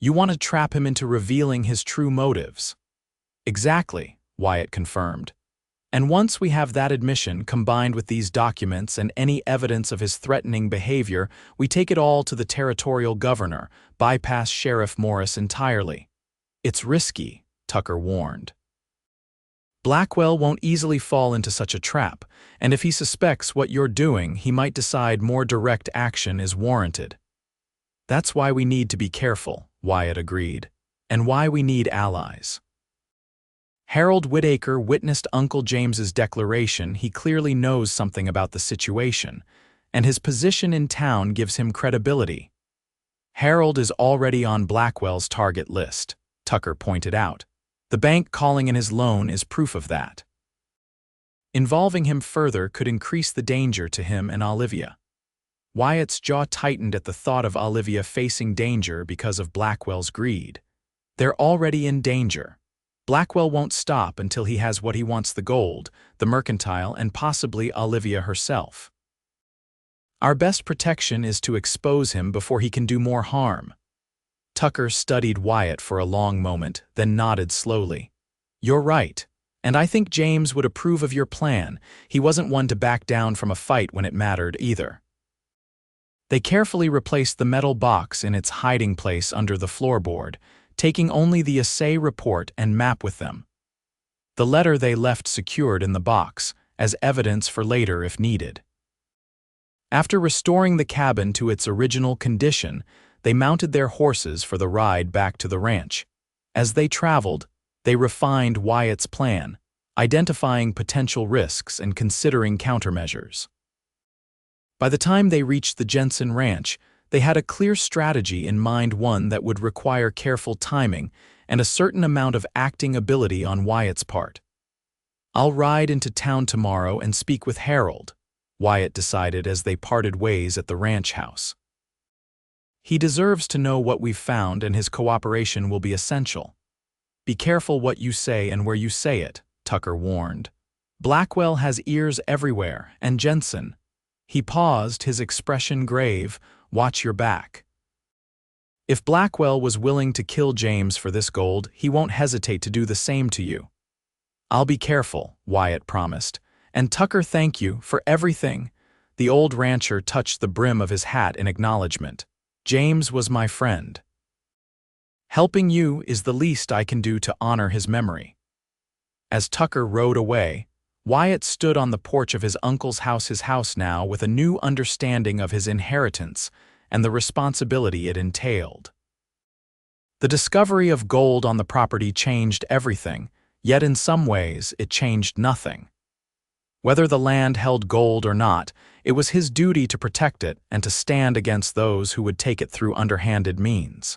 "You want to trap him into revealing his true motives." "Exactly," Wyatt confirmed. "And once we have that admission combined with these documents and any evidence of his threatening behavior, we take it all to the territorial governor, bypass Sheriff Morris entirely." "It's risky," Tucker warned. "Blackwell won't easily fall into such a trap, and if he suspects what you're doing, he might decide more direct action is warranted." "That's why we need to be careful," Wyatt agreed, "and why we need allies." Harold Whitaker witnessed Uncle James's declaration. He clearly knows something about the situation, and his position in town gives him credibility. "Harold is already on Blackwell's target list," Tucker pointed out. "The bank calling in his loan is proof of that. Involving him further could increase the danger to him and Olivia." Wyatt's jaw tightened at the thought of Olivia facing danger because of Blackwell's greed. "They're already in danger. Blackwell won't stop until he has what he wants: the gold, the mercantile, and possibly Olivia herself. Our best protection is to expose him before he can do more harm." Tucker studied Wyatt for a long moment, then nodded slowly. "You're right, and I think James would approve of your plan. He wasn't one to back down from a fight when it mattered either." They carefully replaced the metal box in its hiding place under the floorboard, taking only the assay report and map with them. The letter they left secured in the box, as evidence for later if needed. After restoring the cabin to its original condition, they mounted their horses for the ride back to the ranch. As they traveled, they refined Wyatt's plan, identifying potential risks and considering countermeasures. By the time they reached the Jensen ranch, they had a clear strategy in mind, one that would require careful timing and a certain amount of acting ability on Wyatt's part. "I'll ride into town tomorrow and speak with Harold," Wyatt decided as they parted ways at the ranch house. "He deserves to know what we've found, and his cooperation will be essential." "Be careful what you say and where you say it," Tucker warned. "Blackwell has ears everywhere, and Jensen." He paused, his expression grave. "Watch your back." If Blackwell was willing to kill James for this gold, he won't hesitate to do the same to you. I'll be careful, Wyatt promised. And Tucker, thank you for everything. The old rancher touched the brim of his hat in acknowledgement. James was my friend. Helping you is the least I can do to honor his memory. As Tucker rode away, Wyatt stood on the porch of his uncle's house, his house now, with a new understanding of his inheritance and the responsibility it entailed. The discovery of gold on the property changed everything, yet in some ways it changed nothing. Whether the land held gold or not, it was his duty to protect it and to stand against those who would take it through underhanded means.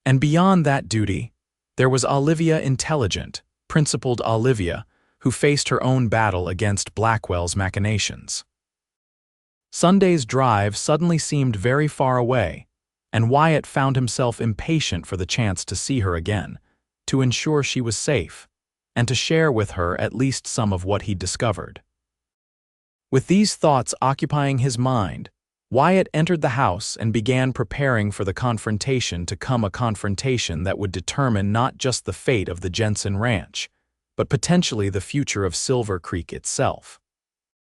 And beyond that duty, there was Olivia, intelligent, principled Olivia, who faced her own battle against Blackwell's machinations. Sunday's drive suddenly seemed very far away, and Wyatt found himself impatient for the chance to see her again, to ensure she was safe, and to share with her at least some of what he'd discovered. With these thoughts occupying his mind, Wyatt entered the house and began preparing for the confrontation to come, a confrontation that would determine not just the fate of the Jensen ranch, but potentially the future of Silver Creek itself.